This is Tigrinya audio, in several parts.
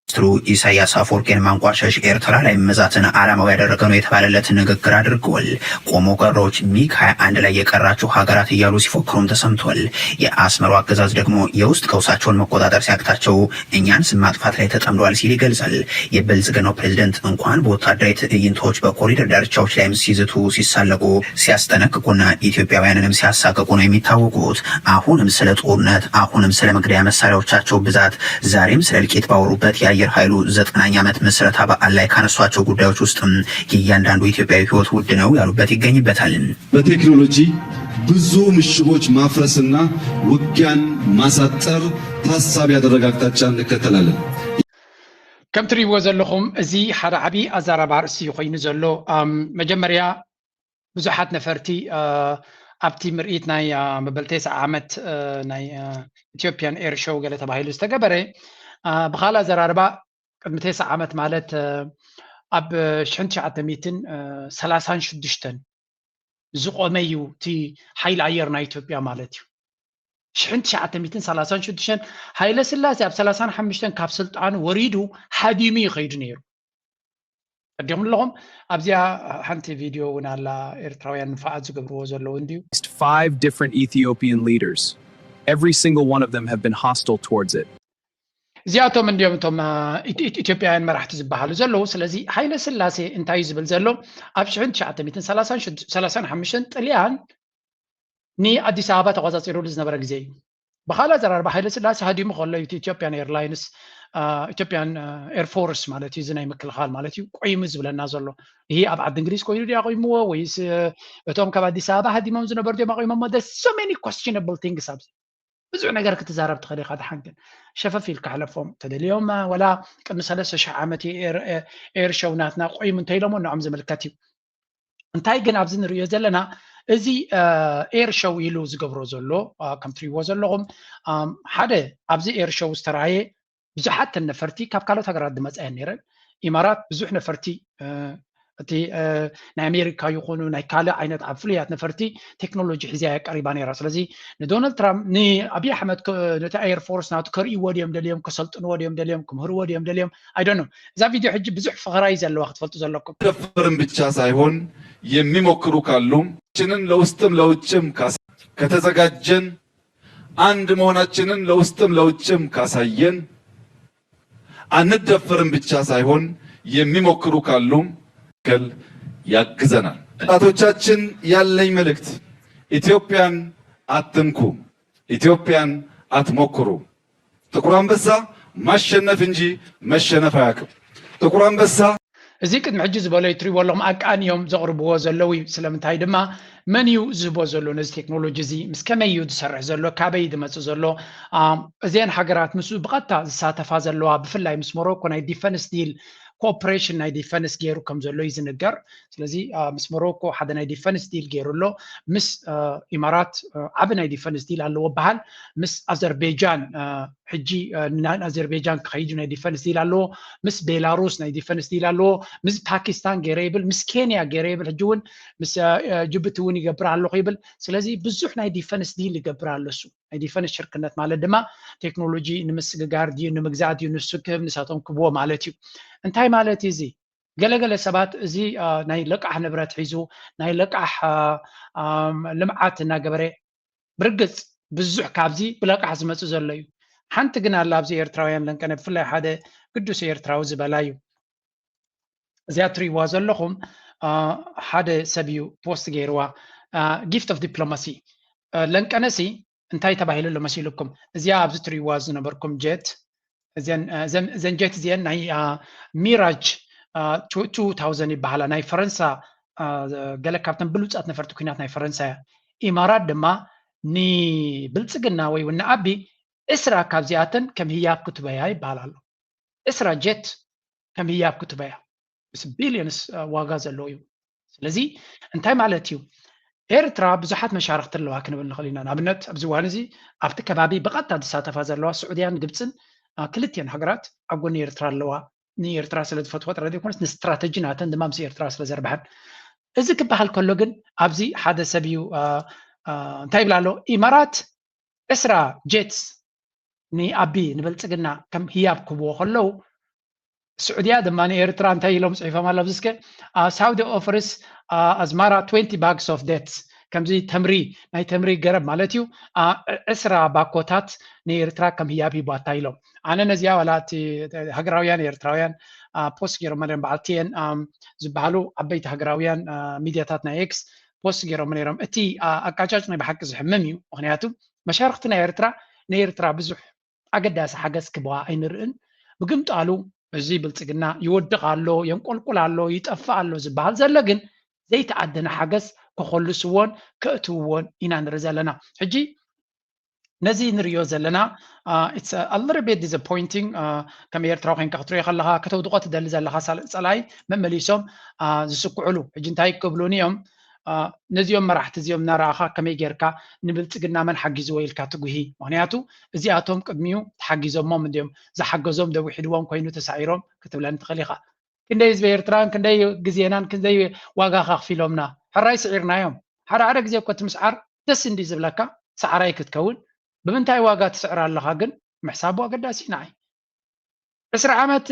ሚኒስትሩ ኢሳያስ አፈወርቂን ማንቋሸሽ ኤርትራ ላይ መዛትን ዓላማው ያደረገ ነው የተባለለትን ንግግር አድርገዋል። ቆሞ ቀሮች ሚግ 21 ላይ የቀራቸው ሀገራት እያሉ ሲፎክሩም ተሰምቷል። የአስመራው አገዛዝ ደግሞ የውስጥ ቀውሳቸውን መቆጣጠር ሲያቅታቸው እኛን ስም ማጥፋት ላይ ተጠምደዋል ሲል ይገልጻል። የብልጽግናው ፕሬዝደንት እንኳን በወታደራዊ ትዕይንቶች በኮሪደር ዳርቻዎች ላይም ሲዝቱ ሲሳለቁ ሲያስጠነቅቁና ኢትዮጵያውያንንም ሲያሳቅቁ ነው የሚታወቁት። አሁንም ስለ ጦርነት፣ አሁንም ስለ መግደያ መሳሪያዎቻቸው ብዛት፣ ዛሬም ስለ እልቂት ባወሩበት የአየር ኃይሉ 9ኛ ዓመት ምስረታ በዓል ላይ ካነሷቸው ጉዳዮች ውስጥም የእያንዳንዱ ኢትዮጵያዊ ሕይወት ውድ ነው ያሉበት ይገኝበታል። በቴክኖሎጂ ብዙ ምሽጎች ማፍረስና ውጊያን ማሳጠር ታሳቢ ያደረገ አቅጣጫ እንከተላለን። ከም ትሪእዎ ዘለኹም እዚ ሓደ ዓብይ ኣዛራባ ርእሲ ኮይኑ ዘሎ መጀመርያ ብዙሓት ነፈርቲ ኣብቲ ምርኢት ናይ መበል 9 ዓመት ናይ ኢትዮጵያን ኤር ሾው ገለ ተባሂሉ ዝተገበረ ብኻልእ ኣዘራርባ ቅድሚ 9 ዓመት ማለት ኣብ 1936 ዝቆመ እዩ እቲ ሓይሊ ኣየር ናይ ኢትዮጵያ ማለት እዩ። 1936 ሃይለ ስላሴ ኣብ 35 ካብ ስልጣኑ ወሪዱ ሓዲሙ ይኸይዱ ነይሩ። ቀዲም ኣለኹም ኣብዚኣ ሓንቲ ቪድዮ እውን ኣላ ኤርትራውያን ንፋዓት ዝገብርዎ ዘለዉ እንድዩ 5 different Ethiopian leaders. Every single one of them have been hostile towards it. እዚኣቶም እንዲኦም እቶም ኢትዮጵያውያን መራሕቲ ዝበሃሉ ዘለዉ። ስለዚ ሃይለ ስላሴ እንታይ ዝብል ዘሎ ኣብ 1935 ጥልያን ንኣዲስ ኣበባ ተቆፃፂሩሉ ዝነበረ ግዜ እዩ። ብኻልእ ኣዘራርባ ሃይለ ስላሴ ሃዲሙ ከሎ ኢትዮጵያን ኤርላይንስ ኢትዮጵያን ኤርፎርስ ማለት እዩ ናይ ምክልኻል ማለት እዩ ቆይሙ ዝብለና ዘሎ ይሄ ኣብ ዓዲ እንግሊዝ ኮይኑ ድያ ቆይምዎ ወይስ እቶም ካብ ኣዲስ ኣበባ ሃዲሞም ዝነበሩ ድዮም ቆይሞሞ? so many questionable things ኣብዚ ብዙሕ ነገር ክትዛረብ ትኽእል ኢኻ ተሓንግን ሸፈፍ ኢልካ ሕለፎም ተደልዮም ወላ ቅድሚ 3,000 ዓመት ኤር ሾው ናትና ቆይሙ እንተኢሎሞ ንዖም ዝምልከት እዩ። እንታይ ግን ኣብዚ ንሪኦ ዘለና እዚ ኤር ሾው ኢሉ ዝገብሮ ዘሎ ከም ትሪእዎ ዘለኹም ሓደ ኣብዚ ኤር ሾው ዝተረኣየ ብዙሓት ነፈርቲ ካብ ካልኦት ሃገራት ዝመፅአን ነይረን። ኢማራት ብዙሕ ነፈርቲ እቲ ናይ ኣሜሪካ ይኹኑ ናይ ካልእ ዓይነት ኣብ ፍሉያት ነፈርቲ ቴክኖሎጂ ሒዛ ቀሪባ ነይራ። ስለዚ ንዶናልድ ትራምፕ ንኣብይ ኣሕመድ ነቲ ኤር ፎርስ ናቱ ከርእይዎ ድዮም ደልዮም ከሰልጥንዎ ድዮም ደልዮም ክምህርዎ ድዮም ደልዮም ኣይዶኖ። እዛ ቪድዮ ሕጂ ብዙሕ ፍቕራይ ዘለዋ ክትፈልጡ ዘለኩም። ደፈርን ብቻ ሳይሆን የሚሞክሩ ካሉም ችንን ለውስጥም ለውጭም ከተዘጋጀን አንድ መሆናችንን ለውስጥም ለውጭም ካሳየን አንደፈርም ብቻ ሳይሆን የሚሞክሩ ካሉም ያግዘናል። ጠላቶቻችን ያለኝ መልእክት ኢትዮጵያን አትንኩ፣ ኢትዮጵያን አትሞክሩ። ጥቁር አንበሳ ማሸነፍ እንጂ መሸነፍ አያውቅም። ጥቁር አንበሳ እዚ ቅድሚ ሕጂ ዝበሎ ትሪእዎ ኣለኹም ኣቃንዮም ዘቕርብዎ ዘለዉ እዩ። ስለምንታይ ድማ መን እዩ ዝህቦ ዘሎ ነዚ ቴክኖሎጂ እዚ ምስ ከመይ እዩ ዝሰርሕ ዘሎ ካበይ ዝመፅእ ዘሎ እዚአን ሃገራት ምስኡ ብቐጥታ ዝሳተፋ ዘለዋ ብፍላይ ምስ ሞሮኮ ናይ ዲፈንስ ዲል ኮኦፕሬሽን ናይ ዲፈንስ ገይሩ ከም ዘሎ እዩ ዝንገር። ስለዚ ምስ ሞሮኮ ሓደ ናይ ዲፈንስ ዲል ገይሩ ኣሎ። ምስ ኢማራት ዓብ ናይ ዲፈንስ ዲል ኣለዎ በሃል። ምስ ኣዘርቤጃን ሕጂ ንኣዘርቤጃን ክኸይዱ ናይ ዲፈንስ ዲል ኣለዎ። ምስ ቤላሩስ ናይ ዲፈንስ ዲል ኣለዎ። ምስ ፓኪስታን ገይረ ይብል፣ ምስ ኬንያ ገይረ ይብል፣ ሕጂ እውን ምስ ጅቡቲ እውን ይገብር ኣለኹ ይብል። ስለዚ ብዙሕ ናይ ዲፈንስ ዲል ይገብር ኣሎ እሱ። ናይ ዲፈንስ ሽርክነት ማለት ድማ ቴክኖሎጂ ንምስግጋር ድዩ ንምግዛእ ድዩ ንስክብ ንሳቶም ክብዎ ማለት እዩ። እንታይ ማለት እዚ ገለገለ ሰባት እዚ ናይ ለቃሕ ንብረት ሒዙ ናይ ለቃሕ ልምዓት እናገበረ ብርግፅ ብዙሕ ካብዚ ብለቃሕ ዝመፅእ ዘሎ እዩ። ሓንቲ ግን ኣላ ኣብዚ ኤርትራውያን ለንቀነ ብፍላይ ሓደ ቅዱስ ኤርትራዊ ዝበላ እዩ። እዚኣ ትሪእዋ ዘለኹም ሓደ ሰብ እዩ ፖስት ገይርዋ ጊፍት ኦፍ ዲፕሎማሲ ለንቀነሲ እንታይ ተባሂሉ ኣሎ መሲልኩም? እዚኣ ኣብዚ ትሪእዋ ዝነበርኩም ጀት እዘን ጀት እዚአን ናይ ሚራጅ 2000 ይበሃላ ናይ ፈረንሳ ገለ ካብተን ብሉፃት ነፈርቲ ኩናት ናይ ፈረንሳ እያ። ኢማራት ድማ ንብልፅግና ወይ እውን ንኣቢ እስራ ካብዚኣተን ከም ህያብ ክትበያ ይበሃል ኣሎ። እስራ ጀት ከም ህያብ ክትበያ ምስ ቢልዮንስ ዋጋ ዘለዎ እዩ። ስለዚ እንታይ ማለት እዩ? ኤርትራ ብዙሓት መሻርክቲ ኣለዋ ክንብል ንኽእል ኢና። ንኣብነት ኣብዚ እዋን እዚ ኣብቲ ከባቢ ብቐጥታ ዝሳተፋ ዘለዋ ስዑድያን ግብፅን ክልቲአን ሃገራት ኣብ ጎኒ ኤርትራ ኣለዋ። ንኤርትራ ስለ ዝፈትዎ ጥራይ ዘይኮነስ ንስትራቴጂ ናተን ድማ ምስ ኤርትራ ስለ ዘርብሐን። እዚ ክበሃል ከሎ ግን ኣብዚ ሓደ ሰብ እዩ እንታይ ይብላ ኣሎ? ኢማራት እስራ ጀትስ ንኣቢ ንብልፅግና ከም ህያብ ክብዎ ከለዉ السعودية دمان إيرتران تايلهم صحيفة ما لبزسك Saudi offers أزمارة 20 bags of dates كم زي تمري ناي تمري قرب مالتيو أسرع باكوتات نيرترا كم هي بي باتايلهم أنا نزيا ولاتي هجراويان إيرتراويان بوست جيرو مريم بعتين زبالو عبيت هجراويان ميدياتاتنا إكس بوست جيرو مريم أتي أكاجاجنا بحق زحمميو وخنياتو مشاركتنا إيرترا بزح أقداس حقس كبوا أينرن بقمت قالوا እዚ ብልጽግና ይወድቕ ኣሎ የንቆልቁል ኣሎ ይጠፋ ኣሎ ዝበሃል ዘሎ ግን ዘይተዓደነ ሓገዝ ክኸልስዎን ከእትውዎን ኢና ንርኢ ዘለና ሕጂ ነዚ ንሪኦ ዘለና it's a little bit disappointing ከም ኤርትራ ኮይንካ ክትሪኦ ከለካ ከተውድቆ ትደሊ ዘለካ ጸላይ መመሊሶም ዝስኩዕሉ ሕጂ እንታይ ክብሉን እዮም ነዚኦም መራሕቲ እዚኦም እናረኣኻ ከመይ ጌርካ ንብልጽግና መን ሓጊዝዎ ኢልካ ትጉሂ ምክንያቱ እዚኣቶም ቅድሚኡ ተሓጊዞሞም እንዲኦም ዝሓገዞም ደዊሒድዎም ኮይኑ ተሳዒሮም ክትብለኒ ትኽእል ኢኻ ክንደይ ህዝቢ ኤርትራን ክንደይ ግዜናን ክንደይ ዋጋ ከኽፊሎምና ሕራይ ስዒርናዮም ሓደ ግዜ እኮ ትምስዓር ደስ እንዲ ዝብለካ ሰዓራይ ክትከውን ብምንታይ ዋጋ ትስዕር ኣለኻ ግን ምሕሳቡ ኣገዳሲ ንዓይ 10 ዓመት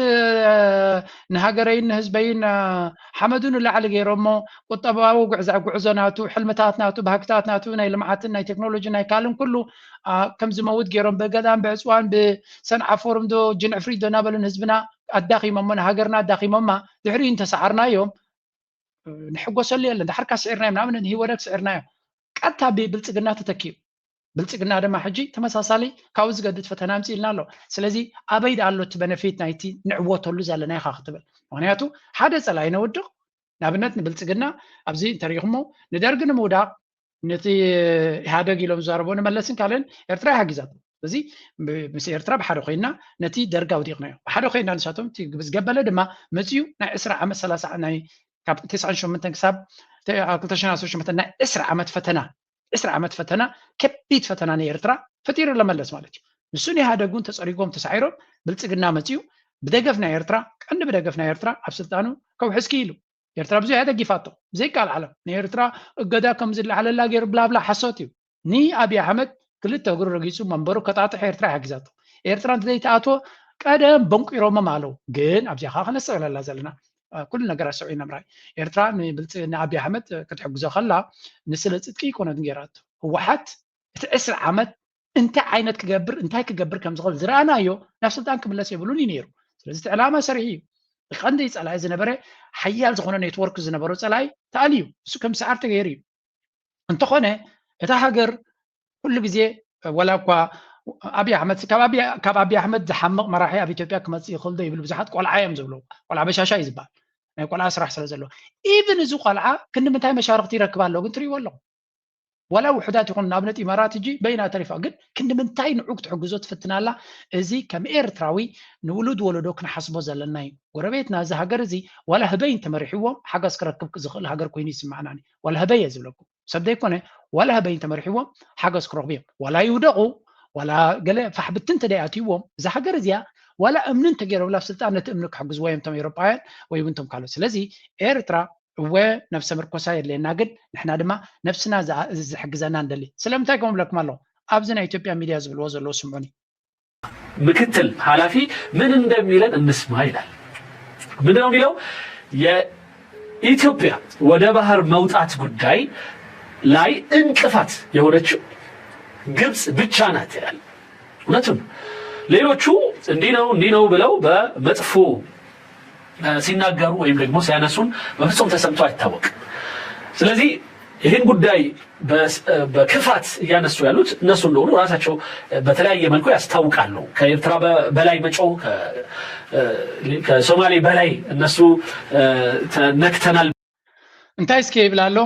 ንሃገረይን ንህዝበይን ሓመዱን ላዕሊ ገይሮሞ ቁጠባዊ ጉዕዞናቱ ሕልምታትናቱ ባህግታትናቱ ናይ ልምዓትን ናይ ቴክኖሎጂ ናይ ካልም ኩሉ ከም ዝመውት ገይሮም በገዳም ብዕፅዋን ብሰንዓፎርም ዶ ጅንዕፍሪ ዶ ናበሉን ህዝብና ኣዳኺሞሞ ንሃገርና ኣዳኺሞማ ድሕሪኡ እንተሰዓርናዮም ንሕጎሰሉ የለን ድሕርካ ስዒርናዮም ንኣብነት ንሂወደክ ስዒርናዮም ቀጥታ ብብልጽግና ተተኪዩ ብልጽግና ድማ ሕጂ ተመሳሳሊ ካብኡ ዝገድድ ፈተና ምፂልና ኣሎ ስለዚ ኣበይዳ ኣሎ እቲ በነፊት ናይቲ ንዕወተሉ ዘለና ኢኻ ክትብል ምክንያቱ ሓደ ጸላይ ነውድቕ ንኣብነት ንብልጽግና ኣብዚ እንተሪኢኹሞ ንደርጊ ንምውዳቕ ነቲ ኢህደግ ኢሎም ዝዛረቦ ንመለስን ካልእን ኤርትራ ይሓጊዛት ስለዚ ምስ ኤርትራ ብሓደ ኮይና ነቲ ደርጊ ኣውዲቕናዮ ብሓደ ኮይና ንሳቶም እቲ ዝገበለ ድማ መፅኡ ናይ 20 ዓመት 30 ናይ ካብ 98 ክሳብ 2018 ናይ 20 ዓመት ፈተና 10 ዓመት ፈተና ከቢድ ፈተና ንኤርትራ ፈጢሩ ለመለስ ማለት እዩ ንሱን ኢህደጉን ተጸሪጎም ተሳዒሮም ብልጽግና መፅኡ ብደገፍ ናይ ኤርትራ ቀንዲ ብደገፍ ናይ ኤርትራ ኣብ ስልጣኑ ከውሕስኪ ኢሉ ኤርትራ ብዙ ኢህደግ ይፋቶ ዘይቃል ዓለም ንኤርትራ እገዳ ከም ዝለዓለላ ገይሩ ብላብላ ሓሶት እዩ ንኣብይ ኣሕመድ ክልተ እግሩ ረጊፁ መንበሩ ከጣጥሕ ኤርትራ ይሓግዛቶ ኤርትራ እንተዘይተኣትዎ ቀደም በንቂሮሞም ኣለው ግን ኣብዚኻ ክነስዕለላ ዘለና كل ነገር ሰውይና ምራይ ኤርትራ ንብልጽግና ኣብይ ኣሕመድ ክትሕግዞ ከላ ንስለ ጽድቂ ይኮነን ገይራቶ ህወሓት እቲ 10 ዓመት እንታይ ክገብር ከም ዝኽእል ዝረኣናዮ ናብ ስልጣን ክምለስ የብሉን እዩ ነይሩ ስለዚ እቲ ዕላማ ሰሪሕ እዩ ቀንዲ ጸላይ ዝነበረ ሓያል ዝኾነ ኔትወርክ ዝነበሮ ጸላይ ተኣልዩ እሱ ከም ሰዓር ተገይሩ እዩ እንተኾነ እታ ሃገር ኩሉ ግዜ ወላ እኳ ኣብይ ኣሕመድ ካብ ኣብይ ኣሕመድ ዝሓምቕ መራሒ ኣብ ኢትዮጵያ ክመጽእ ይኽእል ዶ ይብል ብዙሓት ቆልዓ እዮም ዝብለው ቆልዓ በሻሻ እዩ ዝበሃል ናይ ቆልዓ ስራሕ ስለ ዘለዎ ኢቭን እዚ ቆልዓ ክንምንታይ መሻርክቲ ይረክብ ኣሎ ግን ትሪእዎ ኣለኹም ወላ ውሕዳት ይኹን ንኣብነት ኢማራት እጂ በይና ተሪፋ ግን ክንምንታይ ንዑ ክትሕግዞ ትፍትናላ እዚ ከም ኤርትራዊ ንውሉድ ወለዶ ክንሓስቦ ዘለና እዩ ጎረቤትና እዚ ሃገር እዚ ወላ ህበይን ተመሪሕዎም ሓገዝ ክረክብ ዝኽእል ሃገር ኮይኑ ይስማዓናኒ ወላ ህበይ እየ ዝብለኩም ሰብ ዘይኮነ ወላ ህበይን ተመሪሕዎም ሓገዝ ክረክቡ እዮም ወላ ይውደቑ ወላ ገለ ፈሕብትን ተደያትይዎም እዚ ሃገር እዚኣ ወላ እምንን ተገይረብላ ስልጣን ነቲ እምኒ ክሕግዝዎ እዮም ቶም ኤውሮጳውያን ወይ እውን ቶም ካልኦት ስለዚ ኤርትራ እወ ነፍሰ ምርኮሳ የድልየና ግን ንሕና ድማ ነፍስና ዝሕግዘና እንደሊ ስለምንታይ ከም ብለኩም ኣለኹ ኣብዚ ናይ ኢትዮጵያ ሚድያ ዝብልዎ ዘለዎ ስምዑኒ ምክትል ኃላፊ ምን እንደሚለን እንስማ ይላል ምንድን ነው የሚለው የኢትዮጵያ ወደ ባህር መውጣት ጉዳይ ላይ እንቅፋት የሆነችው ግብጽ ብቻ ናት ይላል እውነቱን ሌሎቹ እንዲህ ነው ብለው በመጥፎ ሲናገሩ ወይም ደግሞ ሲያነሱን በፍጹም ተሰምቶ አይታወቅም ስለዚህ ይህን ጉዳይ በክፋት እያነሱ ያሉት እነሱ እንደሆኑ ራሳቸው በተለያየ መልኩ ያስታውቃሉ ከኤርትራ በላይ መጮህ ከሶማሌ በላይ እነሱ ነክተናል እንታይ እስኪ ይብላሎ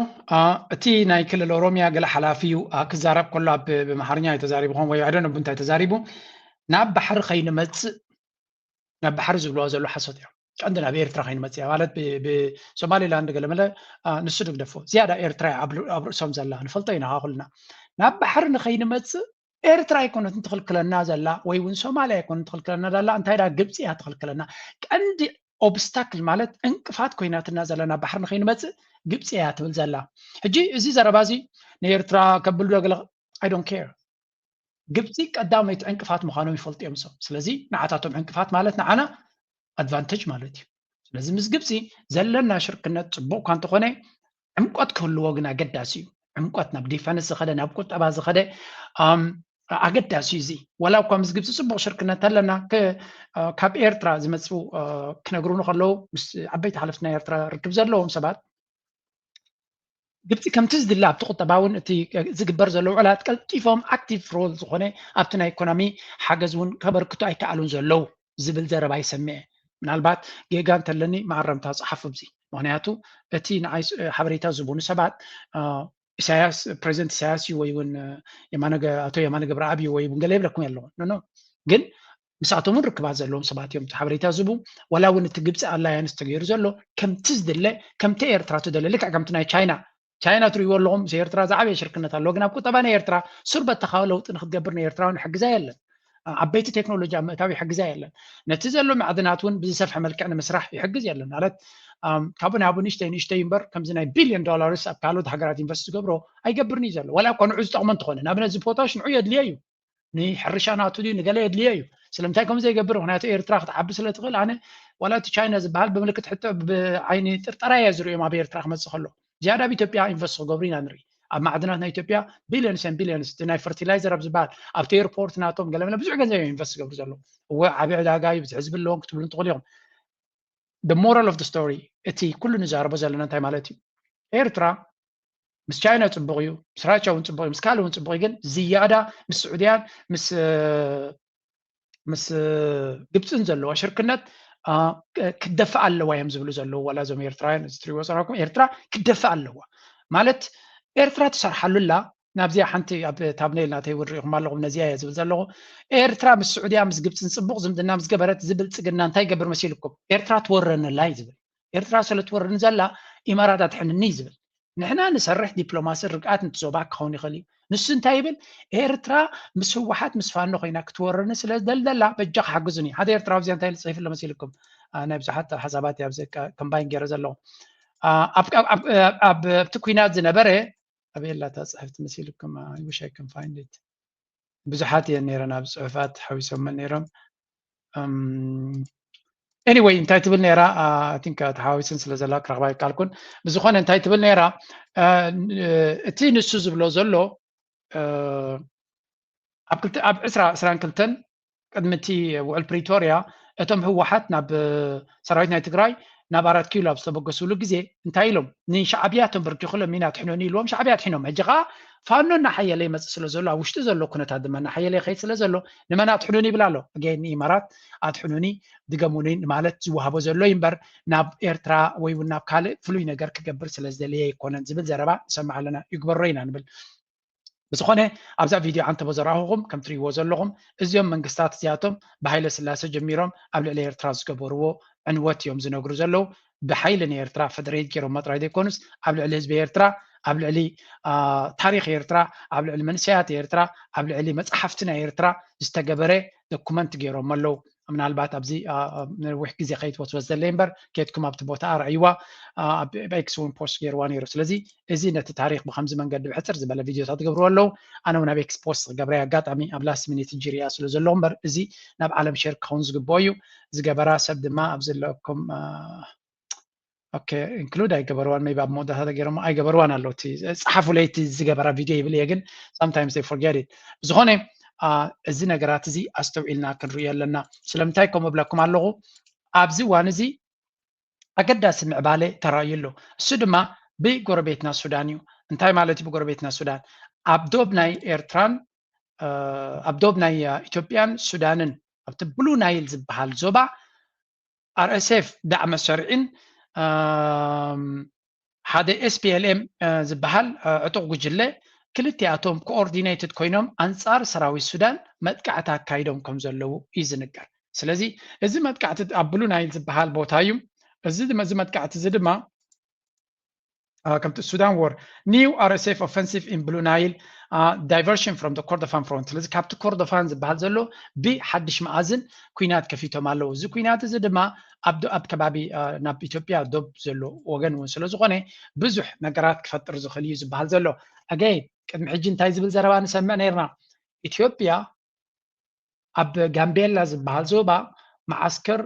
እቲ ናይ ክልል ኦሮሚያ ገለ ሓላፊዩ ክዛረብ ከሎ ብማሕርኛ የተዛሪቡ ኾን ወይ ኣደነ እንታይ ተዛሪቡ ናብ ባሕሪ ከይንመጽእ ናብ ባሕሪ ዝብልዎ ዘሎ ሓሶት እዮም ቀንዲ ናብ ኤርትራ ከይንመጽእ ማለት ብሶማሌላንድ ገለመለ ንሱ ድግደፎ ዝያዳ ኤርትራ ኣብ ርእሶም ዘላ ንፈልጦ ኢና ኩልና ናብ ባሕሪ ንከይንመጽእ ኤርትራ ኣይኮነት እንትኽልክለና ዘላ ወይ እውን ሶማልያ ኣይኮነት እንትኽልክለና ዘላ እንታይ ዳ ግብፂ እያ ትኽልክለና ቀንዲ ኦብስታክል ማለት እንቅፋት ኮይናትና ዘለና ባሕሪ ንከይንመጽእ ግብፂ እያ ትብል ዘላ ሕጂ እዚ ዘረባ እዚ ንኤርትራ ከብሉ ገለ I don't care ግብፂ ቀዳመይቲ ዕንቅፋት ምዃኖም ይፈልጡ እዮም ሰብ ስለዚ ንዓታቶም ዕንቅፋት ማለት ንዓና ادفانتج مالتي لازم مزقبسي زلنا شركنا صبوق كانت خونه عمقت كله وغنا قداسي عمقتنا بديفنس خده نابقط اباز خده اقداسي زي ولا كو مزقبسي صبوق شركنا تلنا كاب ايرترا زمصو كنغرونو خلو مس عبيت حلفنا ايرترا ركب زلهم سبات قبتي كم تزد اللاب تقطباون تي زقبر زلو على تقلطيفهم اكتيف رول زخونه ابتنا ايكونومي حاجزون كبركتو ايكالون زلو زبل زربا يسمع ምናልባት ጌጋን ተለኒ ማረምታ ጽሐፍ ብዚ ምክንያቱ እቲ ንዓይ ሓበሬታ ዝቡኑ ሰባት ኢሳያስ ፕሬዚደንት ኢሳያስ ወይውን አቶ የማነ ገብረአብ ወይ ገለ ይብለኩም ያለው ኖ ግን ምስኣቶም ርክባት ዘለዎም ሰባት እዮም ሓበሬታ ዝቡ ወላ እውን እቲ ግብፂ አላያንስ ተገይሩ ዘሎ ከምቲ ዝድለ ከምቲ ኤርትራ ትደለ ልክዕ ከምቲ ናይ ቻይና ትሪእዎ ኣለኹም ኤርትራ ዝዓበየ ሽርክነት ኣለዎ ግን ኣብ ቁጠባ ናይ ኤርትራ ሱርበት ተኻው ለውጢ ንክትገብር ናይ ኤርትራውን ሕግዛ የለን عبيت تكنولوجيا مأتاوي حجزة يلا نتزلوا معدناتون بزسفح ملكة مسرح يحجز يلا نالت كابون أبو نشتين بر كم زنا $1 بليون أبكالود حجرات إنفست جبرو أي جبرني زل ولا كانوا عز طعم تخونه نبنا زبوتاش نعيد ليايو ني حرشانات تودي نقال يد ليايو سلمتاكم زي جبرو هنا تير تراخ تعبس لا تغل عنه ولا تشاينا زبال بملكة حتى بعيني ترى يزرو ما بير تراخ ما تسخلو زيادة بيتوبيا إنفست جبرين أنري معدنات إثيوبيا بليونز تناي فرتيلايزر أبزبال أبتي ريبورت ناتهم قال لنا بزوج جزء ينفس قبل زلوا هو عبيد عجاي بتحزب اللون كتبوا لنا تقوليهم the moral of the story إتي كل نزار بزلنا تاي مالتي إيرترا مس تشاينا تبغيو مس راشا ونتبغيو مس كالو ونتبغيو زيادة مس السعوديان مس قبتن زلوا شركنات كدفع اللوا يمزبلوا زلوا ولا زم إيرتراين استري وصراكم إيرترا كدفع اللوا مالت ኤርትራ ተሰርሓሉላ ናብዚያ ሓንቲ ኣብ ታብኔልና ተይወሪኹም ኣለኹም ነዚያ እየ ዝብል ዘለኹ ኤርትራ ምስ ስዑድያ ምስ ግብፅን ፅቡቕ ዝምድና ምስ ገበረት ዝብል ፅግና እንታይ ገብር መሲልኩም ኤርትራ ትወረንላ እዩ ዝብል ኤርትራ ስለትወርን ዘላ ኢማራት ኣትሕንኒ ዝብል ንሕና ንሰርሕ ዲፕሎማሲ ርግኣት እንትዞባ ክኸውን ይኽእል እዩ ንሱ እንታይ ይብል ኤርትራ ምስ ህወሓት ምስ ፋኖ ኮይና ክትወርን ስለ ዝደልደላ በጃ ክሓግዙን እዩ ሓደ ኤርትራ ኣብዚያ እንታይ ዝፅሒፍሎ መሲልኩም ናይ ብዙሓት ሓሳባት ኣብዚ ከምባይን ገይረ ዘለኹ ኣብቲ ኩናት ዝነበረ أبيلا تصحفت مسيلكم I wish I can find it بزحات نيران أب صحفات حويسهم من نيران anyway انتهي تبل نيرا I think تحاويسن سلزلاك رغباي كالكون بزخون انتهي تبل نيرا اتي نسوز بلو زلو أب إسران كلتن قدمتي والبريتوريا اتم هو حتنا بسرايتنا تقراي نبارات كيلو بستبقسولو جزء انتايلهم نين شعبياتهم بركيخلهم مينات حنوني لهم شعبيات حنهم هجغا فانو نحيا لي مسلو زلو وشت زلو كنت هذا من نحيا لي خيت زلو نمنات حنوني بلالو جاين امارات اد حنوني دغمونين مالت زوهابو زلو ينبر ناب ايرترا وي وناب كال فلوي نجر كجبر سلازدلي يكونن زبل زربا سمع لنا يغبرينا نبل بزخونه ابዛ ቪዲዮ አንተ በዘራሁም ከም ትሪዎ ዘለኹም እዚኦም መንግስታት እዚኣቶም በኃይለ ስላሴ ጀሚሮም ኣብ ልዕሊ ኤርትራ ዝገበርዎ ዕንወት እዮም ዝነግሩ ዘለው ብሓይሊ ኤርትራ ፈደሬት ገይሮም መጥራይ ዘይኮኑስ ኣብ ልዕሊ ህዝቢ ኤርትራ ኣብ ልዕሊ ታሪክ ኤርትራ ኣብ ልዕሊ መንስያት ኤርትራ ኣብ ልዕሊ መጽሓፍቲ ናይ ኤርትራ ዝተገበረ ዶኩመንት ገይሮም ኣለው ምናልባት ኣብዚ ነዊሕ ግዜ ከይትወስድ ዘለ እምበር ከትኩም ኣብቲ ቦታ ኣርዒዋ በኤክስ ውን ፖስት ገይርዋ ነይሩ ስለዚ እዚ ነቲ ታሪክ ብከምዚ መንገዲ ብሕፅር ዝበለ ቪድዮታት ትገብሩ ኣለው ኣነ እውን ኣብ ኤክስ ፖስት ገብረ ኣጋጣሚ ኣብ ላስት ሚኒት ጅርያ ስለ ዘሎ እምበር እዚ ናብ ዓለም ሼር ክኸውን ዝግብኦ እዩ ዝገበራ ሰብ ድማ ኣብ ዘለኩም ኦኬ ኢንክሉድ ኣይገበርዋን ሜይ ኣብ መወዳእታ ገይሮም ኣይገበርዋን ኣሎ እቲ ፀሓፉ ለይቲ ዝገበራ ቪድዮ ይብል እየ ግን sometimes they forget it ዝኾነ እዚ ነገራት እዚ ኣስተውዒልና ክንሪኦ ኣለና ስለምንታይ ከምኡ ብለኩም ኣለኹ ኣብዚ እዋን እዚ ኣገዳሲ ምዕባለ ተራእዩሎ እሱ ድማ ብጎረቤትና ሱዳን እዩ እንታይ ማለት እዩ ብጎረቤትና ሱዳን ኣብ ዶብ ናይ ኤርትራን ኣብ ዶብ ናይ ኢትዮጵያን ሱዳንን ኣብቲ ብሉ ናይል ዝበሃል ዞባ RSF ዳዕመ ሸርዒን ሓደ SPLM ዝበሃል ዕጡቕ ጉጅለ ክልቲኣቶም ኮኦርዲኔትድ ኮይኖም አንጻር ሰራዊት ሱዳን መጥቃዕቲ አካይዶም ከም ዘለው ይዝንገር ስለዚ እዚ መጥቃዕቲ ኣብ ብሉ ናይል ዝበሃል ቦታ እዩ እዚ መጥቃዕቲ እዚ ድማ ከምቲ ሱዳን ወር ኒው RSF offensive in Blue Nile diversion from the Kordofan front ስለዚ ካብቲ ኮርዶፋን ዝበሃል ዘሎ ብሓድሽ መኣዝን ኩናት ከፊቶም ኣለው እዚ ኩናት እዚ ድማ ኣብ ከባቢ ናብ ኢትዮጵያ ዶብ ዘሎ ወገን እውን ስለ ዝኾነ ብዙሕ ነገራት ክፈጥር ዝኽእል እዩ ዝበሃል ዘሎ ኣገይ ቅድሚ ሕጂ እንታይ ዝብል ዘረባ ንሰምዕ ነርና ኢትዮጵያ ኣብ ጋምቤላ ዝበሃል ዞባ ማዓስከር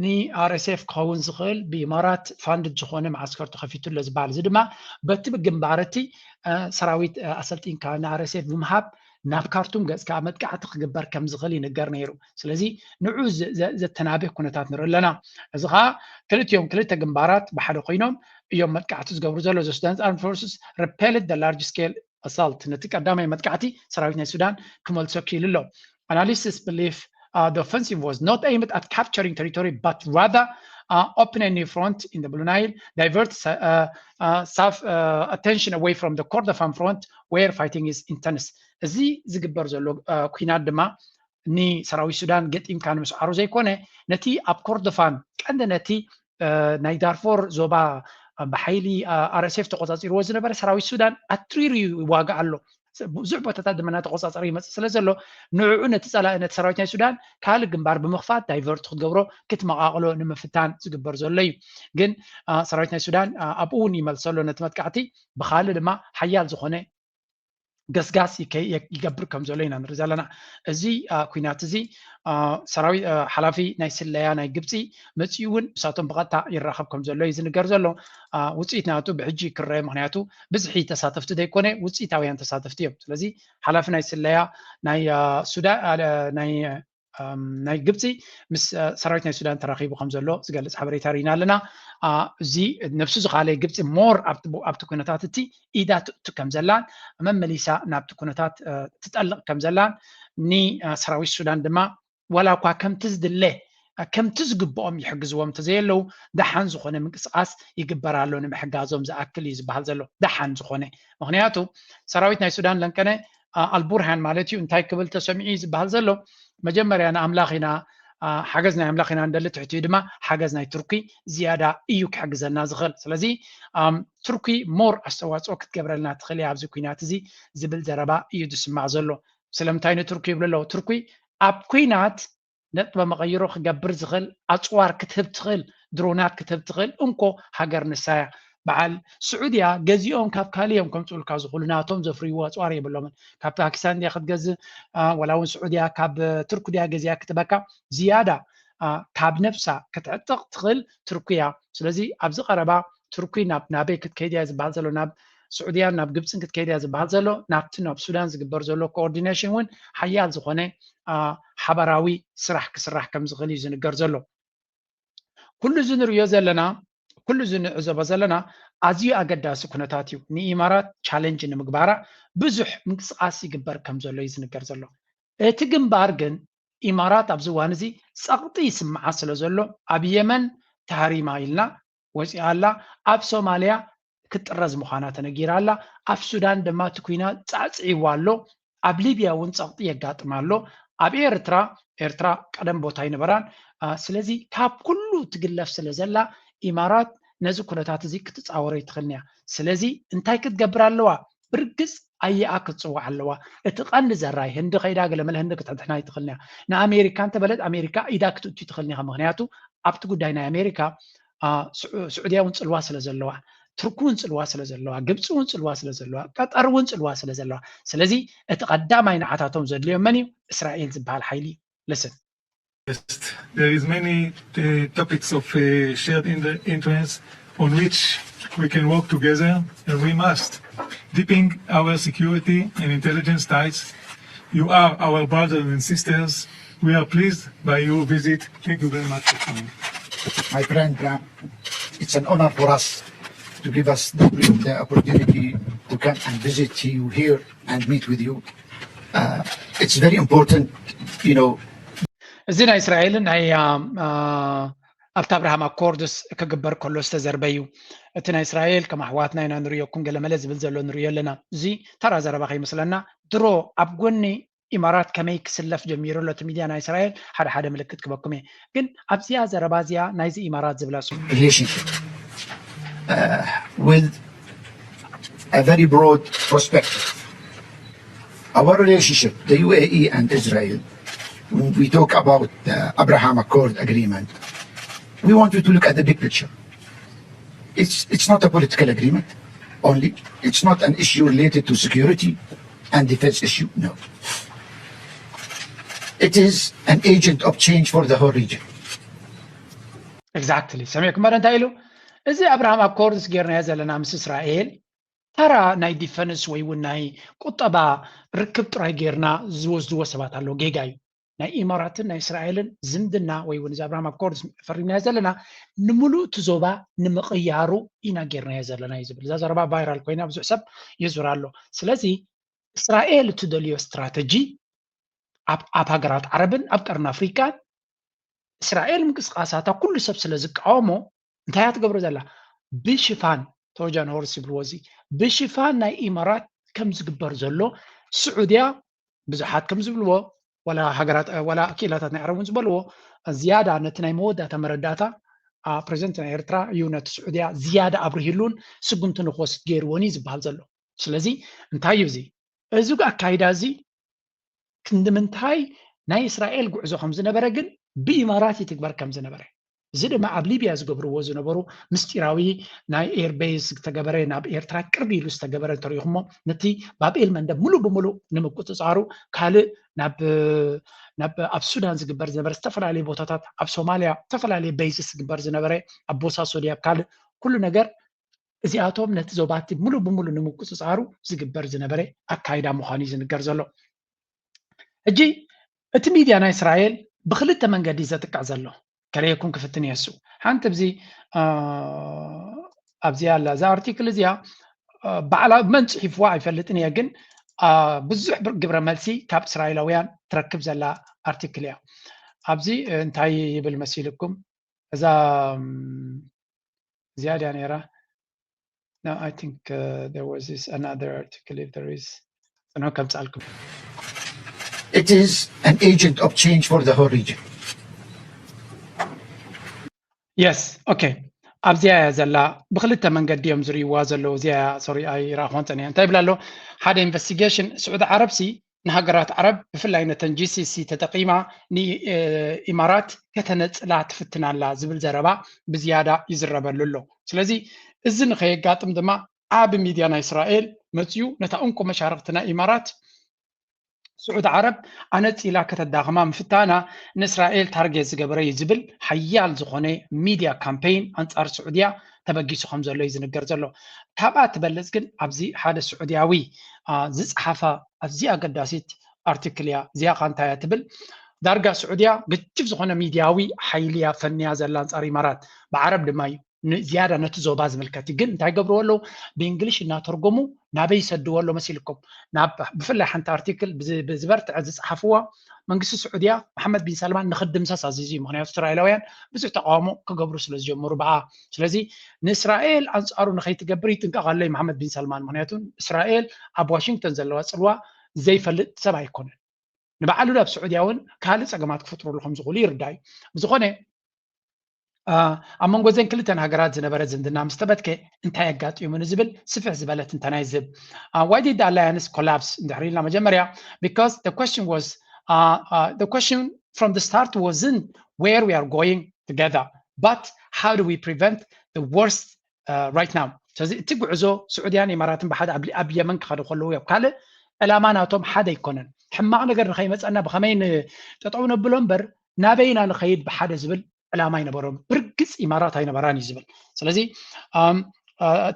ንአርኤስኤፍ ክኸውን ዝኽእል ብኢማራት ፋንድ ዝኾነ ማዓስከር ተኸፊቱሎ ዝበሃል እዚ ድማ በቲ ብግንባር እቲ ሰራዊት ኣሰልጢንካ ንአርኤስኤፍ ብምሃብ ናብ ካርቱም ገጽካ መጥቃዕቲ ክግበር ከም ዝኽእል ይንገር ነይሩ። ስለዚ ንዑ ዘተናብህ ኩነታት ንርኢ ኣለና። እዚ ከዓ ክልቲኦም ክልተ ግንባራት ብሓደ ኮይኖም እዮም መጥቃዕቲ ዝገብሩ ዘሎ። ዘ ሱዳንስ ኣርምድ ፎርስስ repelled the large scale assault ነቲ ቀዳማይ መጥቃዕቲ ሰራዊት ናይ ሱዳን ክመልሶ ኪኢሉ ኣሎ። Analysts believe the offensive was not aimed at capturing territory, but rather open a new front in the Blue Nile, divert attention away from the Kordofan front, where fighting is intense. እዚ ዝግበር ዘሎ ኩናት ድማ ንሰራዊት ሱዳን ገጢምካ ንምስዓሩ ዘይኮነ ነቲ ኣብ ኮርዶፋን ቀንዲ ነቲ ናይ ዳርፎር ዞባ ብሓይሊ አርኤስኤፍ ተቆፃፂርዎ ዝነበረ ሰራዊት ሱዳን ኣትሪሩ ይዋጋእ ኣሎ። ብዙሕ ቦታታት ድማ ተቆፃፀሪ ይመፅእ ስለ ዘሎ ንዕኡ ነቲ ፀላኢ ነቲ ሰራዊት ናይ ሱዳን ካልእ ግንባር ብምኽፋት ዳይቨርት ክትገብሮ ክትመቃቅሎ ንምፍታን ዝግበር ዘሎ እዩ። ግን ሰራዊት ናይ ሱዳን ኣብኡ እውን ይመልሰሎ ነቲ መጥቃዕቲ ብካልእ ድማ ሓያል ዝኾነ ገስጋስ ይገብር ከም ዘሎ ኢና ንርኢ ዘለና። እዚ ኩናት እዚ ሰራዊት ሓላፊ ናይ ስለያ ናይ ግብፂ መፂኡ እውን ንሳቶም ብቐጥታ ይራኸብ ከም ዘሎ እዩ ዝንገር ዘሎ። ውፅኢት ናቱ ብሕጂ ክረአ ምክንያቱ ብዝሒ ተሳተፍቲ ዘይኮነ ውፅኢታውያን ተሳተፍቲ እዮም። ስለዚ ሓላፊ ናይ ስለያ ናይ ሱዳን ናይ ግብፂ ምስ ሰራዊት ናይ ሱዳን ተራኺቡ ከም ዘሎ ዝገልፅ ሓበሬታ ሪኢና ኣለና። እዚ ነፍሱ ዝኻለየ ግብፂ ሞር ኣብቲ ኩነታት እቲ ኢዳ ትእቱ ከም ዘላን መመሊሳ ናብቲ ኩነታት ትጠልቕ ከም ዘላን ንሰራዊት ሱዳን ድማ ዋላ እኳ ከምቲ ዝድለ ከምቲ ዝግብኦም ይሕግዝዎም እንተዘየለው ደሓን ዝኾነ ምንቅስቃስ ይግበር ኣሎ ንምሕጋዞም ዝኣክል እዩ ዝበሃል ዘሎ። ደሓን ዝኾነ ምክንያቱ ሰራዊት ናይ ሱዳን ለንቀነ አልቡርሃን ማለት እዩ እንታይ ክብል ተሰሚዑ ዝበሃል ዘሎ መጀመርያ ንኣምላኽ ኢና ሓገዝ ናይ ኣምላኽ ኢና እንደሊ ትሕቲኡ ድማ ሓገዝ ናይ ቱርኪ ዝያዳ እዩ ክሕግዘና ዝኽእል። ስለዚ ቱርኪ ሞር ኣስተዋፅኦ ክትገብረልና ትኽእል እያ ኣብዚ ኩናት እዚ ዝብል ዘረባ እዩ ዝስማዕ ዘሎ። ስለምንታይ ንቱርኪ ይብሉ ኣለዉ? ቱርኪ ኣብ ኩናት ነጥበ መቐይሮ ክገብር ዝኽእል ኣፅዋር ክትህብ ትኽእል፣ ድሮናት ክትህብ ትኽእል እንኮ ሃገር ንሳያ በዓል ስዑድያ ገዚኦም ካብ ካሊኦም ከምፅኡልካ ዝኽእሉ ናቶም ዘፍርይዎ ኣፅዋር የብሎምን። ካብ ፓኪስታን ዲያ ክትገዝእ ወላ እውን ስዑድያ ካብ ቱርክ ዲያ ገዚያ ክትበካ ዝያዳ ካብ ነፍሳ ክትዕጥቕ ትኽእል ቱርኪ እያ። ስለዚ ኣብዚ ቀረባ ቱርኪ ናበይ ክትከይድ እያ ዝበሃል ዘሎ ናብ ስዑድያን ናብ ግብፅን ክትከይድ እያ ዝበሃል ዘሎ ናብቲ ናብ ሱዳን ዝግበር ዘሎ ኮኦርዲኔሽን እውን ሓያል ዝኾነ ሓበራዊ ስራሕ ክስራሕ ከም ዝኽእል እዩ ዝንገር ዘሎ። ኩሉ እዚ ንሪኦ ዘለና ኩሉ እዚ ንዕዘቦ ዘለና ኣዝዩ ኣገዳሲ ኩነታት እዩ። ንኢማራት ቻሌንጅ ንምግባራ ብዙሕ ምንቅስቃስ ይግበር ከም ዘሎ እዩ ዝንገር ዘሎ። እቲ ግንባር ግን ኢማራት ኣብዚ እዋን እዚ ፀቕጢ ይስምዓ ስለ ዘሎ ኣብ የመን ተሃሪማ ኢልና ወፂኣ ኣላ፣ ኣብ ሶማልያ ክትጥረዝ ምዃና ተነጊራ ኣላ፣ ኣብ ሱዳን ድማ እቲ ኩናት ፃዕፅዒዋ ኣሎ፣ ኣብ ሊብያ እውን ፀቕጢ የጋጥማ ኣሎ፣ ኣብ ኤርትራ ቀደም ቦታ ይነበራን። ስለዚ ካብ ኩሉ ትግለፍ ስለ ዘላ ኢማራት ነዚ ኩነታት እዚ ክትፃወሮ ይትኽእል እያ። ስለዚ እንታይ ክትገብር ኣለዋ? ብርግፅ ኣየኣ ክትፅዋዕ ኣለዋ። እቲ ቀንዲ ዘራይ ህንዲ ከይዳ ገለመለ ህንዲ ክትሕድሕና ይትኽእል እያ። ንኣሜሪካ እንተበለት ኣሜሪካ ኢዳ ክትእቱ ይትኽእል እያ። ምክንያቱ ኣብቲ ጉዳይ ናይ ኣሜሪካ ስዑድያ እውን ፅልዋ ስለ ዘለዋ፣ ቱርክ እውን ፅልዋ ስለ ዘለዋ፣ ግብፂ እውን ፅልዋ ስለ ዘለዋ፣ ቀጠር እውን ፅልዋ ስለ ዘለዋ። ስለዚ እቲ ቀዳማይ ንዓታቶም ዘድልዮም መን እዩ? እስራኤል ዝበሃል ሓይሊ እዩ። ልስን There is many topics of shared interest on which we can work together, and we must deepen our security and intelligence ties. You are our brothers and sisters. We are pleased by your visit. Thank you very much for coming. My friend, it's an honor for us to give us the opportunity to come and visit you here and meet with you. It's very important, you know. እዚ ናይ እስራኤልን ናይ ኣብቲ ኣብርሃም ኣኮርድስ ክግበር ከሎ ዝተዘርበ እዩ። እቲ ናይ እስራኤል ከም ኣሕዋትና ኢና ንሪኦኩም ገለመለ ዝብል ዘሎ ንሪኦ ኣለና። እዚ ተራ ዘረባ ከይመስለና ድሮ ኣብ ጎኒ ኢማራት ከመይ ክስለፍ ጀሚሩ ኣሎ እቲ ሚድያ ናይ እስራኤል ሓደ ሓደ ምልክት ክበኩም እየ። ግን ኣብዚኣ ዘረባ እዚኣ ናይዚ ኢማራት ዝብላ relationship with a very broad perspective. Our relationship, the UAE and Israel, when we talk about the Abraham Accord agreement, we want you to look at the big picture. It's not a political agreement only. It's not an issue related to security and defense issue, no. It is an agent of change for the whole region. exactly سمعكم مرة انتايلو إذا أبراهام أكوردس جيرنا يزلنا مس إسرائيل ترى ناي ديفنس ويوناي قطبا ركب تراي جيرنا زوز سبات هالو جيجاي ناي إماراتنا ناي إسرائيل زمدنا ويون إذا أبراهام أكوردس فرينا يزلنا نملو تزوبا نمقيارو إنا جيرنا يزلنا يزبل إذا زربا فايرال كوينا بزو حساب يزورالو سلازي إسرائيل تدليو استراتيجي أب هاجرات عربن أب قرن أفريكا إسرائيل منقسقاساتا كل سب سلازقاومو انتهيات قبر زلا بشفان توجان هورسي بروزي بشفان ناي إمارات كم زقبر زلو سعودية بزحات كم زبلو ولا هاجرات ولا كيلاتات نعرفون زبلو زيادة نتناي مودة تمرداتا بريزنت إيرترا يونت سعودية زيادة أبرهيلون سقمت نخوست جيرواني زبال زلو سلازي انتهي يوزي أزوج أكايدازي كندمنتهاي ناي إسرائيل قعزو خمز نبرقن بإماراتي تكبر كم زنبره زيد مع ليبيا زقبرو وزنبرو مستيراوي ناي اير بيس تجبره ناب اير تراك قربي لوس تجبره تريخمو نتي باب المندب ملو بملو نمكو تصارو كال ناب اب سودان زقبر زنبر استفرالي بوتاتات اب سوماليا تفرالي بيس زقبر زنبره اب بوسا سوريا كال كل نجر እዚኣቶም ነቲ ዞባቲ ሙሉ ብሙሉ ንምቁፅፃሩ ዝግበር ዝነበረ ኣካይዳ ምዃኑ ዝንገር ዘሎ እጂ እቲ ሚድያ ናይ እስራኤል ብክልተ መንገዲ ዘጥቃዕ ዘሎ ከለየኩም ክፍትን የሱ ሓንቲ ብዚ ኣብዚያ ኣላ እዛ ኣርቲክል እዚኣ ባዕላ መን ፅሒፍዋ ኣይፈልጥን እየ ግን ብዙሕ ግብረ መልሲ ካብ እስራኤላውያን ትረክብ ዘላ ኣርቲክል እያ ኣብዚ እንታይ ይብል መሲልኩም እዛ ዝያዳ ነይራ No, I think there was another article if there is. No, it is an agent of change for the whole region. Yes, okay. أبزيا زلا بخلتها من قديم زري وازلو زيا sorry أي راحون تاني أنت يبلالو هذا investigation سعود عربسي نهجرات عرب في اللينة تنجيسي سي تتقيمة ني إمارات كتنت لا تفتنا لا زبل زربا بزيادة يزرب لولو سلازي إذن خيقاتم دما عاب ميديانا إسرائيل متيو نتأنكم مشاركتنا إمارات سعود عرب أنت إلى كتداغما مفتانا إسرائيل تارجيز قبري زبل حيال زخوني ميديا كامبين أنصار سعودية تبقيسو خمزة اللي يزنقر زلو تابعات تبلزقن أبزي حادة سعودياوي زي صحافة أبزي أقداسيت أرتكليا زي قانتايا تبل دارقا سعودية قتف زخونة ميدياوي حيليا فنيا زلان صار إمارات بعرب دمايو زيادة نتزو باز ملكاتي جن تايقبروا له بإنجليش إنها ترجموا نبي يسدوا له مسيلكم ناب بفلح أنت أرتيكل بزبرت عزيز حفوة من قصة السعودية محمد بن سلمان نخدم ساس عزيزي مهنيات إسرائيلويان بس تقاموا كقبروا سلز جمهور بعا سلزي إسرائيل أنصاروا نخيت جبري تنقل لي محمد بن سلمان مهنياتون إسرائيل أبو واشنطن زلوا سلوا زي فلت سبع يكون نبعلوا له بسعودياون كالس أجمعت كفتروا لهم زغولير داي بزخونه أمون جوزين كلتن هجرات زنبرة زندنا مستبدك انت يقات يومن زبل سفع زبالة انت نايزب why did the alliance collapse دحرين لما جمريا because the question was the question from the start wasn't where we are going together but how do we prevent the worst right now تقعزو سعوديان إمارات بحد أب يمن كخدو خلوه يبقاله الأماناتهم حدا يكونن حما نقدر نخيمت أنا بخمين تطعون بلومبر نابينا نخيد بحد زبل علامة ينبرون برقص إمارات هاي نبراني زبل سلازي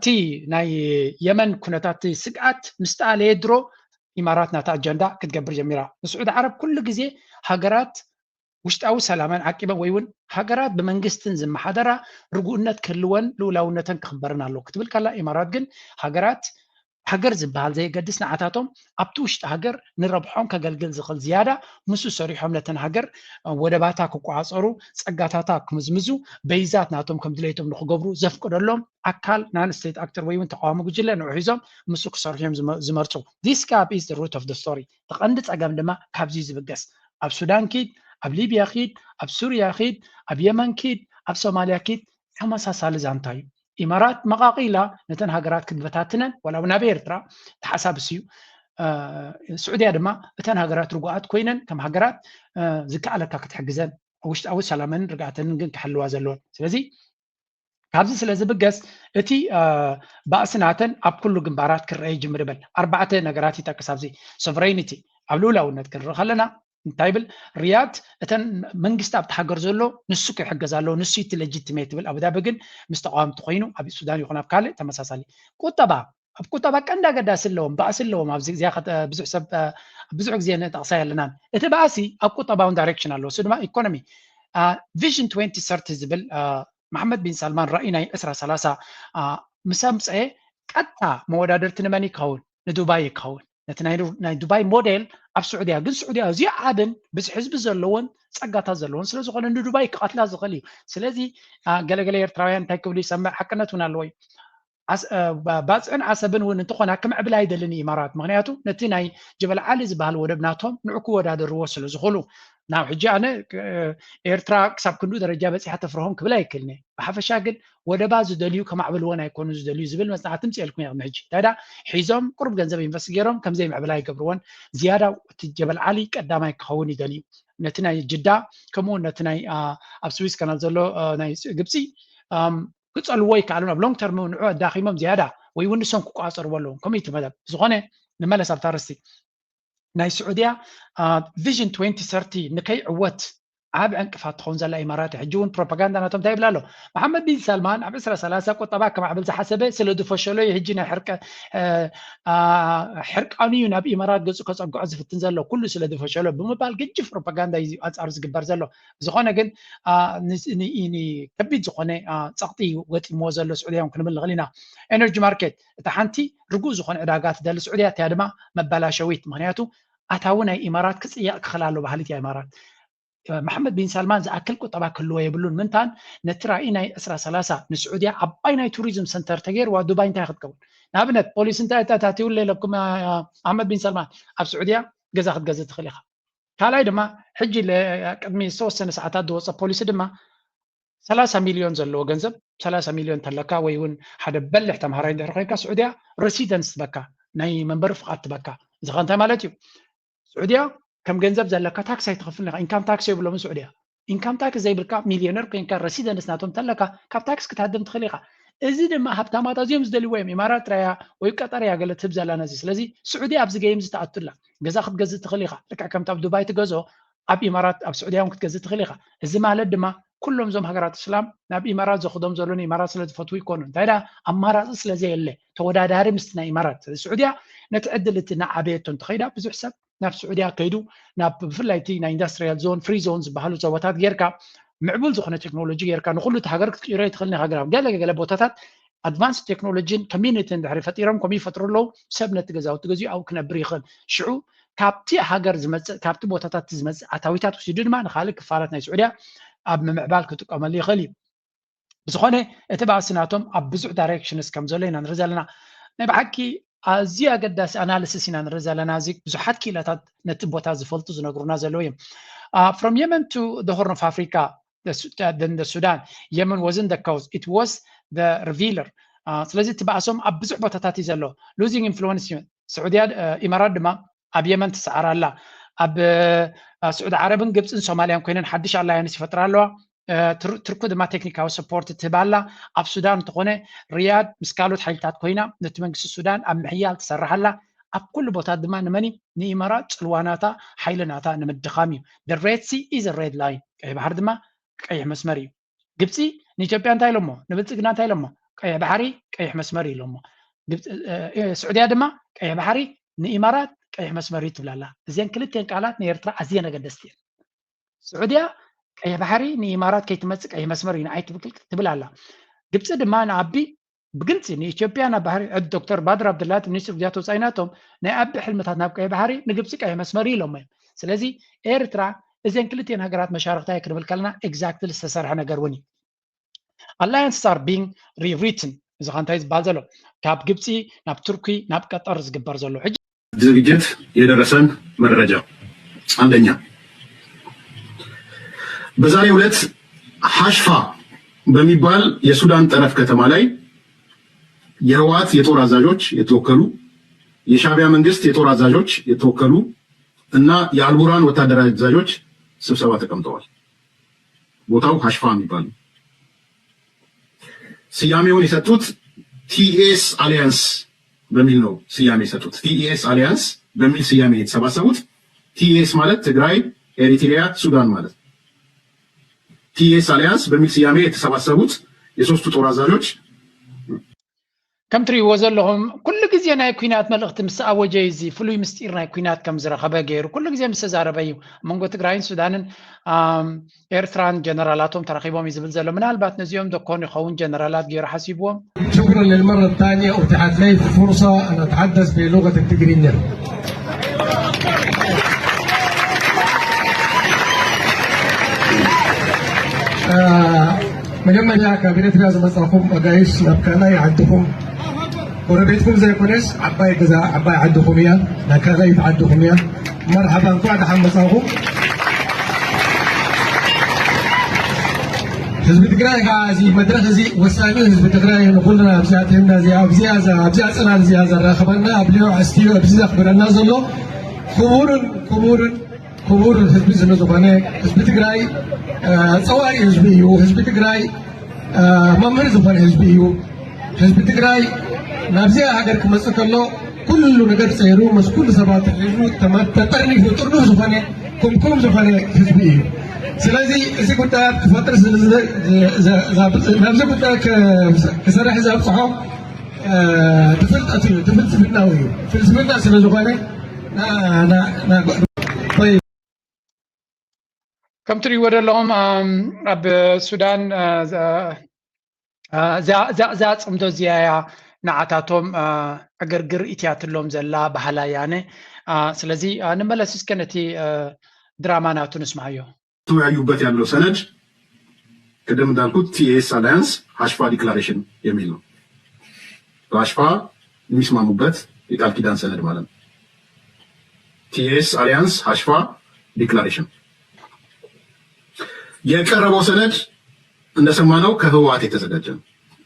تي ناي يمن كنتات سقعت مستقال يدرو إماراتنا تا أجندا كتقبر جميرا السعود عرب كل جزء هاجرات وشتاو سلامان عقبا ويون هاجرات بمنجستن زم حضرة رجوعنا كلون لولاونا تنخبرنا له كتبل كلا إمارات جن هاجرات هاجر زبال زي قدسنا عتاتهم أبتوشت هاجر نربحهم كجلجل زخل زيادة مسو صريحهم لتن هاجر ودباتاك وقعصرو سقاتاتاك مزمزو بيزات ناتهم كم دليتهم نخجبرو زفقر لهم أكل نان ستيت أكتر ويون تقامو جلنا نوعيزهم مسو صريحهم زمرتو this gap is the root of the story تقندت أجمع لما كابزي زبقس أب السودان كيد أب ليبيا كيد أب سوريا كيد أب يمن كيد أب صوماليا كيد هم سال زانتاي إمارات مقاقيلة نتن هاجرات كدبتاتنا ولو نبير ترى تحسب سيو السعودية دما نتن هاجرات رجوعات كوينن كم هاجرات ذكاء على كاكت حجزان وش أول سلامن رجعت نجن كحلوا زلون سلزي كابز سلزي بجس أتي بأسناتن أب كل جنبارات كرأي جمربل 4 نجارات تكسبزي sovereignty أولولا ونذكر خلنا እንታይብል ሪያድ እተን መንግስት ኣብ ተሓገር ዘሎ ንሱ ክሕገዝ ኣሎ ንሱ እቲ ሌጂቲሜት ብል አቡዳቢ ግን ምስ ተቃዋምቲ ኮይኑ ኣብ ሱዳን ይኹን ኣብ ካልእ ተመሳሳሊ ቁጠባ ኣብ ቁጠባ ቀንዳ ገዳሲ ኣለዎም ባእሲ ኣለዎም ኣብዚ ግዜ ብዙሕ ግዜ ነጠቕሳ ኣለና እቲ ባእሲ ኣብ ቁጠባውን ዳይሬክሽን ኣለዎ እሱ ድማ ኢኮኖሚ ቪዥን 2030 ዝብል መሐመድ ቢን ሳልማን ራእይ ናይ 2030 ምስ ኣምፅአ ቀጥታ መወዳደርቲ ንመን ይከውን ንዱባይ ይከውን ነቲ ናይ ዱባይ ሞዴል ኣብ ስዑድያ ግን ስዑድያ እዚኣ ዓብን ብዙሕ ህዝቢ ዘለዎን ፀጋታት ዘለዎን ስለ ዝኾነ ንዱባይ ክቐትላ ዝኽእል እዩ ስለዚ ገለገለ ኤርትራውያን እንታይ ክብሉ ይሰምዕ ሓቅነት እውን ኣለዎ ባፅዕን ዓሰብን እውን እንትኾና ክምዕብል ኣይደልን ኢማራት ምክንያቱ ነቲ ናይ ጀበል ዓሊ ዝበሃል ወደብ ናቶም ንዑ ክወዳደርዎ ስለ ዝኽእሉ ናብ ሕጂ ኣነ ኤርትራ ክሳብ ክንዱ ደረጃ በፂሓ ተፍርሆም ክብል ኣይክልኒ ብሓፈሻ ግን ወደባ ዝደልዩ ከማዕብልዎን ኣይኮኑ ዝደልዩ ዝብል መፅናዕቲ ምፅአልኩም እየ ሕጂ ታዳ ሒዞም ቁርብ ገንዘብ ኢንቨስት ገይሮም ከምዘይ ምዕብል ኣይገብርዎን ዝያዳ እቲ ጀበል ዓሊ ቀዳማይ ክኸውን ይደልዩ ነቲ ናይ ጅዳ ከምኡውን ነቲ ናይ ኣብ ስዊስ ካናል ዘሎ ናይ ግብፂ ክፀልዎ ይከኣሉን ኣብ ሎንግ ተርም ንዑ ኣዳኺሞም ዝያዳ ወይ እውን ንሶም ክቋፀርዎ ኣለዎም ከምኡ እቲ መደብ ዝኾነ ንመለስ ኣብታ ርስቲ ናይ ስዑድያ ቪዥን 2030 ንከይዕወት ዓብ ዕንቅፋት ትኸውን ዘላ ኢማራት ሕጂ እውን ፕሮፓጋንዳ ናቶም እንታይ ይብላ ኣሎ መሐመድ ቢን ሳልማን ኣብ 2030 ቁጠባ ከማዕብል ዝሓሰበ ስለ ዝፈሸሎ ሕጂ ናይ ሕርቃኑ እዩ ናብ ኢማራት ገፁ ከፀግዖ ዝፍትን ዘሎ ኩሉ ስለ ዝፈሸሎ ብምባል ግጅፍ ፕሮፓጋንዳ እዩ ኣንፃሩ ዝግበር ዘሎ ዝኾነ ግን ከቢድ ዝኾነ ፀቕጢ ገጢምዎ ዘሎ ስዑድያውን ክንብል ንኽእል ኢና ኤነርጂ ማርኬት እቲ ሓንቲ ርጉእ ዝኾነ ዕዳጋ ትደሊ ስዑድያ እትያ ድማ መበላሸዊት ምክንያቱ ኣታዊ ናይ ኢማራት ክፅያቅ ክኽእል ኣሎ ባህሊት እያ ኢማራት መሐመድ ቢን ሳልማን ዝኣክል ቁጠባ ክህልዎ የብሉን ምንታን ነቲ ራእይ ናይ 2030 ንስዑድያ ዓባይ ናይ ቱሪዝም ሰንተር ተገይርዋ ዱባይ እንታይ ክትከውን ንኣብነት ፖሊስ እንታይ እታታትይውለ ለኩም መሐመድ ቢን ሳልማን ኣብ ስዑድያ ገዛ ክትገዝእ ትኽእል ኢኻ ካልኣይ ድማ ሕጂ ቅድሚ ዝተወሰነ ሰዓታት ዝወፀ ፖሊሲ ድማ 30 ሚልዮን ዘለዎ ገንዘብ 30 ሚልዮን ተለካ ወይ እውን ሓደ በልሕ ተምሃራይ እንድሕር ኮይንካ ስዑድያ ሬሲደንስ ትበካ ናይ መንበሪ ፍቃድ ትበካ እዚ ኸ እንታይ ማለት እዩ ስዑድያ ከም ገንዘብ ዘለካ ታክስ ኣይትኸፍል ኢኻ ኢንካም ታክስ የብሎም ስዑድያ ኢንካም ታክስ ዘይብልካ ሚልዮነር ኮይንካ ረሲደንስ ናቶም ተለካ ካብ ታክስ ክትሃድም ትኽእል ኢኻ እዚ ድማ ሃብታማት ኣዝዮም ዝደልይዎ እዮም ኢማራት ራያ ወይ ቀጠር እያ ገለ ትህብ ዘላና እዚ ስለዚ ስዑድያ ኣብዚ ገይም ዝተኣቱላ ገዛ ክትገዝእ ትኽእል ኢኻ ልክዕ ከምቲ ኣብ ዱባይ ትገዝኦ ኣብ ኢማራት ኣብ ስዑድያ እውን ክትገዝእ ትኽእል ኢኻ እዚ ማለት ድማ ኩሎም ዞም ሃገራት እስላም ናብ ኢማራት ዘኽዶም ዘሎን ኢማራት ስለ ዝፈትው ይኮኑ እንታይ ዳ ኣማራፂ ስለዘየለ ተወዳዳሪ ምስቲ ናይ ኢማራት ስዑድያ ነቲ ዕድል እቲ ናዓበየቶ እንትኸይዳ ብዙሕ ሰብ ናብ ስዑድያ ከይዱ ናብ ብፍላይ እቲ ናይ ኢንዱስትሪያል ዞን ፍሪ ዞን ዝበሃሉ ዞባታት ጌርካ ምዕቡል ዝኾነ ቴክኖሎጂ ጌርካ ንኩሉ እቲ ሃገር ክትቅይሮ ይትኽእል ኢኻ ገለ ቦታታት ኣድቫንስ ቴክኖሎጂን ኮሚኒቲን ድሕሪ ፈጢሮም ከምኡ ይፈጥሩ ኣለዉ ሰብ ነቲ ገዛውቲ ገዚኡ ኣብኡ ክነብር ይኽእል ሽዑ ካብቲ ሃገር ዝመፅእ ካብቲ ቦታታት ዝመፅእ ኣታዊታት ወሲዱ ድማ ንካልእ ክፋላት ናይ ስዑድያ ኣብ ምምዕባል ክጥቀመሉ ይኽእል እዩ ብዝኾነ እቲ ባእሲ ናቶም ኣብ ብዙሕ ዳይሬክሽንስ ከም ዘሎ ኢና ንርኢ ዘለና ናይ ብሓቂ ኣዝዩ ኣገዳሲ ኣናሊሲስ ኢና ንርኢ ዘለና እዚ ብዙሓት ክኢላታት ነቲ ቦታ ዝፈልጡ ዝነግሩና ዘለዉ እዮም from Yemen to the Horn of Africa then the Sudan Yemen wasn't the cause it was the revealer ስለዚ እቲ ባእሶም ኣብ ብዙሕ ቦታታት እዩ ዘሎ losing influence ስዑድያ ኢማራት ድማ ኣብ የመን ትሰዓር ኣላ ኣብ ስዑድ ዓረብን ግብፅን ሶማልያን ኮይነን ሓድሽ ኣላያንስ ይፈጥራ ኣለዋ ትርኩ ድማ ቴክኒካዊ ሰፖርት ትህባላ ኣብ ሱዳን እንተኾነ ሪያድ ምስ ካልኦት ሓይልታት ኮይና ነቲ መንግስቲ ሱዳን ኣብ ምሕያል ትሰርሓላ ኣብ ኩሉ ቦታት ድማ ንመኒ ንኢማራት ፅልዋናታ ሓይልናታ ንምድኻም እዩ the red sea is a red line ቀይሕ ባሕሪ ድማ ቀይሕ መስመር እዩ ግብፂ ንኢትዮጵያ እንታይ ኢሎሞ ንብልፅግና እንታይ ኢሎሞ ቀይሕ ባሕሪ ቀይሕ መስመር ኢሎሞ ስዑድያ ድማ ቀይሕ ባሕሪ ንኢማራት ቀይሕ መስመር ትብላላ እዚን ክልተን ቃላት ንኤርትራ ኣዝየን ኣገደስቲ እየን ስዑድያ ቀይሕ ባሕሪ ንኢማራት ከይትመፅእ ቀይሕ መስመር እዩ ንዓይ ትብል ኣላ ግብፂ ድማ ንዓቢ ብግልፂ ንኢትዮጵያ ናብ ባሕሪ ዶክተር ባድር ዓብድላት ሚኒስትር ጉዳያት ወፃኢናቶም ናይ ኣቢ ሕልምታት ናብ ቀይሕ ባሕሪ ንግብፂ ቀይሕ መስመር ኢሎም እዮም ስለዚ ኤርትራ እዚን ክልተን ሃገራት መሻርክታ ክንብል ከለና ኤግዛክትሊ ዝተሰርሐ ነገር እውን እዩ alliances are being rewritten እዚ ኸ እንታይ ዝበሃል ዘሎ ካብ ግብፂ ናብ ቱርኪ ናብ ቀጠር ዝግበር ዘሎ ዝግጅት የደረሰን መረጃ አንደኛ በዛሬው ዕለት ሐሽፋ በሚባል የሱዳን ጠረፍ ከተማ ላይ የህወሓት የጦር አዛዦች የተወከሉ የሻዕቢያ መንግስት የጦር አዛዦች የተወከሉ እና የአልቡራን ወታደራዊ አዛዦች ስብሰባ ተቀምጠዋል። ቦታው ሐሽፋ የሚባል ስያሜውን የሰጡት ቲኤስ አሊያንስ በሚል ነው ስያሜ የሰጡት። ቲኤስ አሊያንስ በሚል ስያሜ የተሰባሰቡት ቲኤስ ማለት ትግራይ፣ ኤሪትሪያ፣ ሱዳን ማለት ቲኤስ አሊያንስ በሚል ስያሜ የተሰባሰቡት የሶስቱ ጦር አዛዦች كم تري وزلهم كل جزء ناي كوينات ملقت مس أوجيزي فلوي مستير ناي كوينات كم زرا خبا غير كل جزء مس زاربيو من قلت تقرأين سودان إيرتران جنرالاتهم ترقيبهم يزبل زلوا من هالبات نزيهم دكون يخون جنرالات غير حسيبهم. شكرا للمرة الثانية وتحت لي فرصة أن أتحدث بلغة التجرينية. مجمع كابينت لازم أصرفهم أجايش نبكانا يعدكم وربيتكم زي كونس عباي جزاء عباي عدكم يا نكاغا يتعدكم يا مرحبا قاعد حمد صاحبكم حزب تقراي غازي مدرسة زي وسامي حزب تقراي نقولنا بزاتهم زي أبزياز أنا زيازة راخبنا أبليو عستيو أبزيز أخبرنا زلو كبور حزب زنزوبانة حزب تقراي صواري حزبيو حزب تقراي ممر زبان حزبيو حزب تقراي نابزيا هاجر كمسك الله كل نجار سيرو مسكول سبات حزبو تمام تقرني في طرنو زبانة كم زبانة حزبيو سلازي إذا كنت فترة نابزيا كنت كسرح زاب صحاب تفلت سبنا ويو في سبنا سلازوبانة أنا طيب كم تري ورا لهم أب السودان زات أمدو زيايا نعتاتهم أجرجر إتيات لهم زلا بحلا يعني سلازي نملا سكنتي دراما ناتو نسمعيه. تو يعيوبات يعملوا سند قدام دالكوت TS Alliance هاشفا ديكلاريشن يميلو هاشفا نسمع مبات يقال كيدان سند مالن TS Alliance هاشفا ديكلاريشن የቀረበው ሰነድ እንደሰማነው ከህወሓት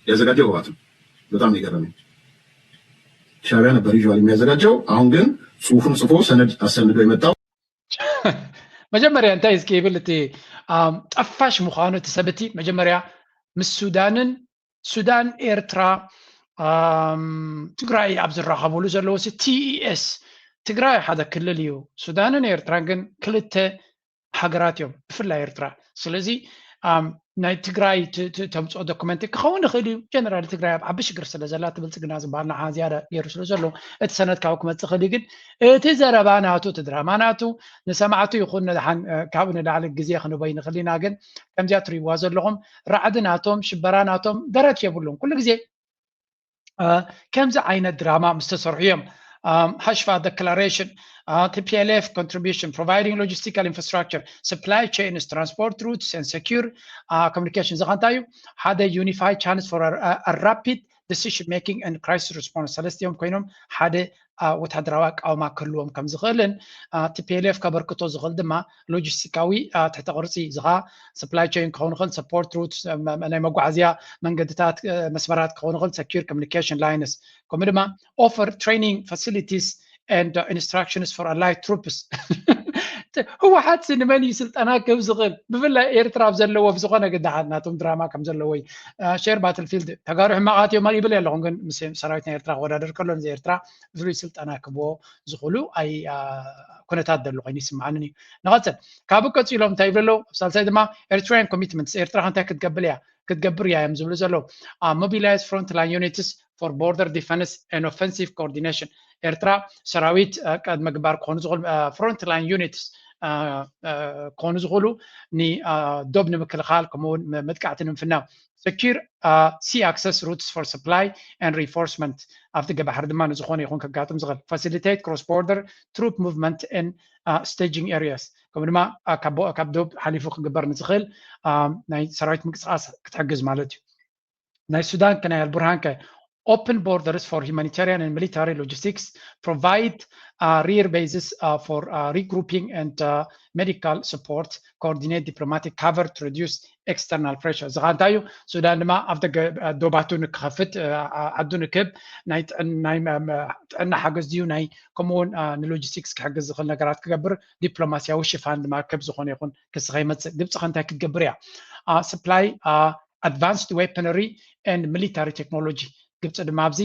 ያዘጋጀው ህወሓት በጣም ይገርመኝ ሻዕቢያ ነበር ይዟል የሚያዘጋጀው አሁን ግን ጽሁፉን ጽፎ ሰነድ አሰንዶ የመጣው መጀመሪያ እንታይ እስኪ ይብልቲ ጠፋሽ ምዃኑ ተሰብቲ መጀመሪያ ምስ ሱዳን ኤርትራ ትግራይ ኣብ ዝራኸብሉ ዘለዎ TES ትግራይ ሓደ ክልል እዩ ሱዳንን ኤርትራን ግን ክልተ ሃገራት እዮም ብፍላይ ኤርትራ ስለዚ ናይ ትግራይ ተምፅኦ ዶክመንት ክኸውን ይኽእል እዩ ጀነራል ትግራይ ኣብ ዓቢ ሽግር ስለ ዘላ ትብልፅግና ዝበሃል ንዓ ዝያዳ ገይሩ ስለ ዘሎ እቲ ሰነድ ካብኡ ክመፅእ ይኽእል እዩ ግን እቲ ዘረባ ናቱ እቲ ድራማ ናቱ ንሰማዕቱ ይኹን ካብኡ ንላዕሊ ግዜ ክንበይ ንኽእል ኢና ግን ከምዚኣ ትርእይዋ ዘለኹም ራዕዲ ናቶም ሽበራ ናቶም ደረት የብሉን ኩሉ ግዜ ከምዚ ዓይነት ድራማ ምስ ተሰርሑ እዮም Hashfa declaration, TPLF contribution, providing logistical infrastructure, supply chains, transport routes, and secure communications. Zahantayu had a unified channels for a rapid decision making and crisis response. Celestium Koinum had what had Rawak Alma Kulum comes Helen, TPLF Kabarkoto Zholdema, logisticawi, Tatarsi Zha, supply chain Konhol, support routes, Namagwazia, Mangadat, Masmarat Konhol, secure communication lines. Comedema offer training facilities and instructions for allied troops. هو حادث إن ماني سلت أنا كوزغل بفلا إيرتراب زلوا في زغنا قد عدناتهم دراما كم زلوي شير باتل فيلد تجارح معاتي وما يبلي لهم مسهم سرايتنا إيرترا ولا دركلون زي إيرترا فلوي سلت أنا كبو زغلو أي كنا تادر لغني سمعني نغتل كابوكت يلهم تايبلو سالسيد ما إيرتران commitments إيرترا هنتا كتقبر يا يمزولو زلو mobilize frontline units for border defense and offensive coordination إيرترا سراويت قد مقبار كونزغل frontline units كونزغلو ني دوبن مكلخال كمون مدكعتن فينا secure sea access routes for supply and reinforcement after جبهة دمان زخوني يكون كقاتم زغل facilitate cross border troop movement in staging areas كمان ما كابدوب حليفوق جبر نزخل ناي سراويت مكساس كتحجز مالتي ناي السودان كان البرهان كا open borders for humanitarian and military logistics, provide rear bases for regrouping and medical support, coordinate diplomatic cover to reduce external pressure. زغانتايو سودان ما أفضل دوباتون كخفت عدون كب نايت أن حجز ديو ناي كمون نلوجيستكس كحجز خلنا قرات كجبر دبلوماسيا وشفان ما كب زخون يكون كسغيمت دبت خانتا كجبريا supply advanced weaponry and military technology. ግብጽ ድማ ኣብዚ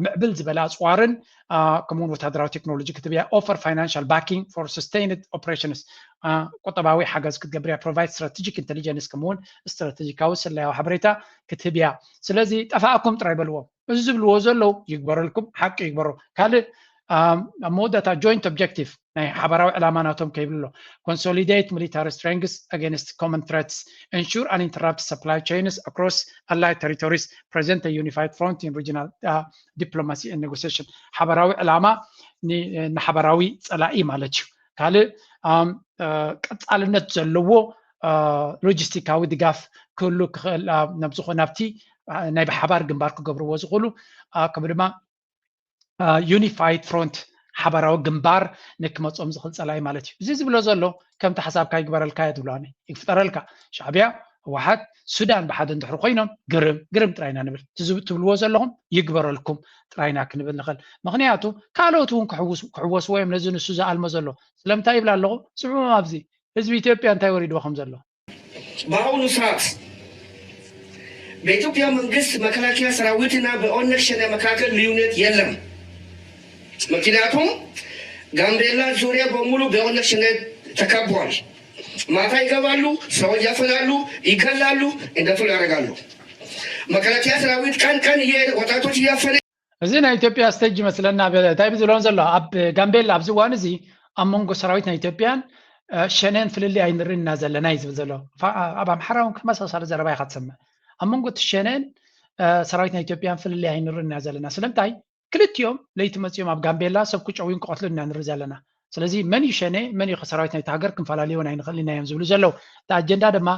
ምዕብል ዝበላ ኣፅዋርን ከምኡውን ወታደራዊ ቴክኖሎጂ ክትብያ ኦፈር ፋይናንሻል ባኪንግ ፎር ሰስቴይንድ ኦፕሬሽንስ ቁጠባዊ ሓገዝ ክትገብርያ ፕሮቫይድ ስትራቴጂክ ኢንተሊጀንስ ከምኡውን ስትራቴጂካዊ ሰላያዊ ሓበሬታ ክትብያ ስለዚ ጠፋእኩም ጥራይ በልዎም እዚ ዝብልዎ ዘለው ይግበረልኩም ሓቂ ይግበሩ ካልእ መወዳእታ joint objective ናይ ሓበራዊ ዕላማናቶም ከይብሎ consolidate military strengths against common threats ensure uninterrupted supply chains across allied territories present a unified front in regional diplomacy and negotiation ሓበራዊ ዕላማ ንሓበራዊ ፀላኢ ማለት እዩ ካልእ ቀፃልነት ዘለዎ ሎጂስቲካዊ ድጋፍ ክህሉ ክኽእል ናብቲ ናይ ብሓባር ግንባር ክገብርዎ ዝኽእሉ ከምኡ ድማ unified front ሓበራዊ ግንባር ንክመጾም ዝኽእል ፀላኢ ማለት እዩ እዚ ዝብሎ ዘሎ ከምቲ ሓሳብካ ይግበረልካ የትብሏኒ ይፍጠረልካ ሻዕብያ ህወሓት ሱዳን ብሓደ እንድሕር ኮይኖም ግርም ጥራይና ንብል ትብልዎ ዘለኹም ይግበረልኩም ጥራይና ክንብል ንኽእል ምክንያቱ ካልኦት እውን ክሕወስዎ እዮም ነዚ ንሱ ዝኣልሞ ዘሎ ስለምንታይ ይብላ ኣለኹ ስምዑ ኣብዚ ህዝቢ ኢትዮጵያ እንታይ ወሪድዎ ከም ዘሎ በአሁኑ ሰዓት በኢትዮጵያ መንግስት መከላከያ ሰራዊትና በኦነግ ሸኔ መካከል ልዩነት የለም ምክንያቱም ጋምቤላ ዙሪያ በሙሉ በኦነግ ሸኔ ተከቧል ማታ ይገባሉ ሰው ያፈናሉ ይገላሉ እንደፈሉ ያደርጋሉ መከላከያ ሰራዊት ቀን ወጣቶች ያፈነ እዚ ናይ ኢትዮጵያ ስቴጅ መስለና እንታይ ብዝብሎም ዘሎ ኣብ ጋምቤላ ኣብዚ እዋን እዚ ኣብ መንጎ ሰራዊት ናይ ኢትዮጵያን ሸኔን ፍልሊ ኣይንርኢና ዘለና እዩ ዝብል ዘሎ ኣብ ኣምሓራ እውን ተመሳሳሊ ዘረባ ኢኻ ትሰምዕ ኣብ መንጎ እቲ ሸኔን ሰራዊት ናይ ኢትዮጵያን ፍልሊ ኣይንርኢና ዘለና ስለምንታይ ክልቲኦም ለይቲ መፅኦም ኣብ ጋምቤላ ሰብ ክጨውዩን ክቐትሉን ኢና ንርኢ ዘለና ስለዚ መን እዩ ሸኔ መን እዩ ሰራዊት ናይቲ ሃገር ክንፈላለዩን ኣይንኽእል ኢና እዮም ዝብሉ ዘለው እቲ ኣጀንዳ ድማ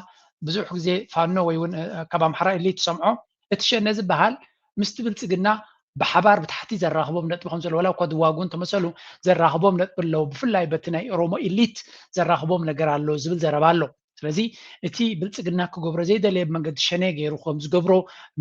ብዙሕ ግዜ ፋኖ ወይ እውን ካብ ኣምሓራ ኢሊ ትሰምዖ እቲ ሸኔ ዝበሃል ምስቲ ብልፅግና ብሓባር ብታሕቲ ዘራኽቦም ነጥቢ ከም ዘሎ ወላ እኳ ድዋጉን ተመሰሉ ዘራኽቦም ነጥቢ ኣለዉ ብፍላይ በቲ ናይ ኦሮሞ ኢሊት ዘራኽቦም ነገር ኣሎ ዝብል ዘረባ ኣሎ ስለዚ እቲ ብልፅግና ክገብሮ ዘይደለየ መንገዲ ሸኔ ገይሩ ከም ዝገብሮ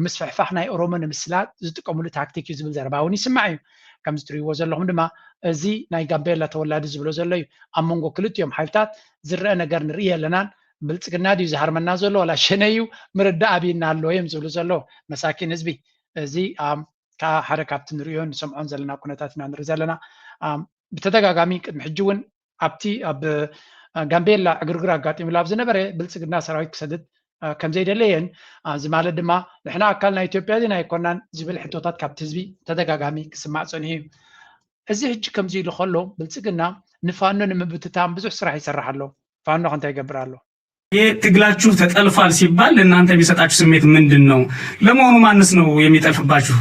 ምስፍሕፋሕ ናይ ኦሮሞ ንምስላጥ ዝጥቀምሉ ታክቲክ እዩ ዝብል ዘረባ እውን ይስማዕ እዩ ከም ዝትሪእዎ ዘለኹም ድማ እዚ ናይ ጋምቤላ ተወላዲ ዝብሎ ዘሎ እዩ ኣብ መንጎ ክልቲኦም ሓይልታት ዝረአ ነገር ንርኢ ኣለናን ብልፅግና ድዩ ዝሃርመና ዘሎ ወላ ሸነ እዩ ምርዳእ ኣብይና ኣሎ እዮም ዝብሉ ዘሎ መሳኪን ህዝቢ እዚ ሓደ ካብቲ ንሪኦን ንሰምዖን ዘለና ኩነታት ኢና ንርኢ ዘለና ብተደጋጋሚ ቅድሚ ሕጂ እውን ኣብቲ ኣብ ጋምቤላ ዕግርግር ኣጋጢሙሉ ኣብ ዝነበረ ብልፅግና ሰራዊት ክሰድድ ከም ዘይደለየን እዚ ማለት ድማ ንሕና ኣካል ናይ ኢትዮጵያ ዜና ኣይኮናን ዝብል ሕቶታት ካብቲ ህዝቢ ተደጋጋሚ ክስማዕ ፀኒሑ እዩ እዚ ሕጂ ከምዚ ኢሉ ከሎ ብልፅግና ንፋኖ ንምብትታም ብዙሕ ስራሕ ይሰርሕ ኣሎ ፋኖ ከንታይ ይገብር ኣሎ ትግላችሁ ተጠልፏል ሲባል እናንተ የሚሰጣችሁ ስሜት ምንድን ነው? ለመሆኑ ማንስ ነው የሚጠልፍባችሁ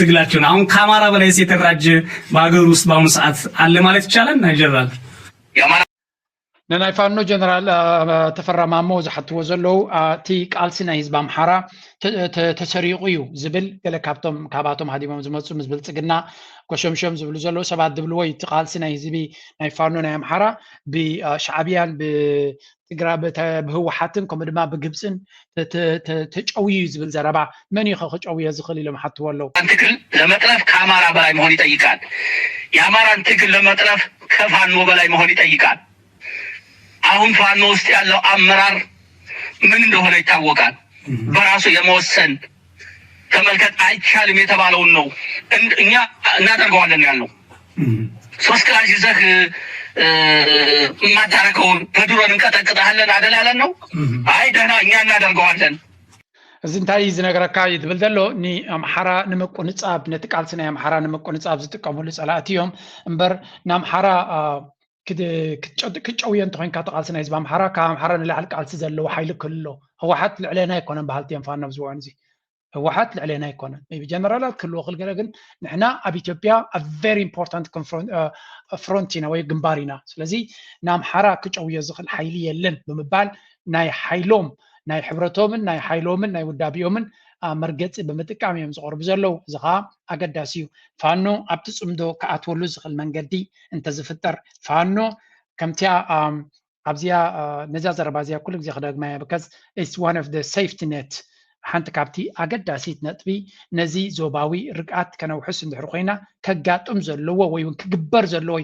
ትግላችሁን? አሁን ከአማራ በላይስ የተደራጀ በሀገር ውስጥ በአሁኑ ሰዓት አለ ማለት ይቻላል? ናይጀራል ናይ ፋኖ ጀነራል ተፈራ ማሞ ዝሓትዎ ዘለው እቲ ቃልሲ ናይ ህዝቢ ኣምሓራ ተሰሪቑ እዩ ዝብል ገለ ካብኣቶም ሃዲሞም ዝመፁ ምስ ብልፅግና ጎሸምሸም ዝብሉ ዘለው ሰባት ዝብልዎ እቲ ቃልሲ ናይ ህዝቢ ናይ ፋኖ ናይ ኣምሓራ ብሻዕብያን ብትግራይ ብህወሓትን ከምኡ ድማ ብግብፅን ተጨውዩ ዝብል ዘረባ መን እዩ ከጨውዮ ዝኽእል ኢሎም ሓትዎ ኣለው ትግል ለመጥለፍ ከአማራ በላይ መሆን ይጠይቃል የአማራን ትግል ለመጥለፍ ከፋኖ በላይ መሆን ይጠይቃል አሁን ፋኖ ውስጥ ያለው አመራር ምን እንደሆነ ይታወቃል በራሱ የመወሰን ተመልከት አይቻልም የተባለውን ነው እኛ እናደርገዋለን ያለው ሶስት ክላሽ ይዘህ ማታረከውን በድሮን እንቀጠቅጣለን አደላለን ነው አይ ደህና እኛ እናደርገዋለን እዚ እንታይ ዝነገረካ ይትብል ዘሎ ኒ ኣምሓራ ንመቆንጻብ ነቲ ቃልሲ ናይ ኣምሓራ ንመቆንጻብ ዝጥቀምሉ ፀላእቲ እዮም እምበር ንኣምሓራ ክጨውየ እንተኮይንካ ተቃልሲ ናይ ህዝቢ ኣምሓራ ካብ ኣምሓራ ንላዕሊ ቃልሲ ዘለዎ ሓይሊ ክህሉ ህወሓት ልዕለና ኣይኮነን ባህልቲ እዮም ፋኖ ኣብዚ እዋን እዚ ህወሓት ልዕለና ኣይኮነን ጀነራላት ክህልዎ ክእል ገለ ግን ንሕና ኣብ ኢትዮጵያ ኣ ቨሪ ኢምፖርታንት ፍሮንት ኢና ወይ ግንባር ኢና ስለዚ ንኣምሓራ ክጨውየ ዝኽእል ሓይሊ የለን ብምባል ናይ ሓይሎም ናይ ሕብረቶምን ናይ ሓይሎምን ናይ ውዳቢኦምን መርገፂ ብምጥቃም እዮም ዝቐርቡ ዘለው እዚ ከዓ ኣገዳሲ እዩ ፋኖ ኣብቲ ፅምዶ ክኣትወሉ ዝኽእል መንገዲ እንተዝፍጠር ፋኖ ከምቲያ ኣብዚያ ነዛ ዘረባ እዚኣ ኩሉ ግዜ ክደግማያ ብካዝ ኢትስ ዋን ኦፍ ሴፍቲ ኔት ሓንቲ ካብቲ ኣገዳሲት ነጥቢ ነዚ ዞባዊ ርግኣት ከነውሕስ እንድሕር ኮይና ከጋጥም ዘለዎ ወይ እውን ክግበር ዘለዎ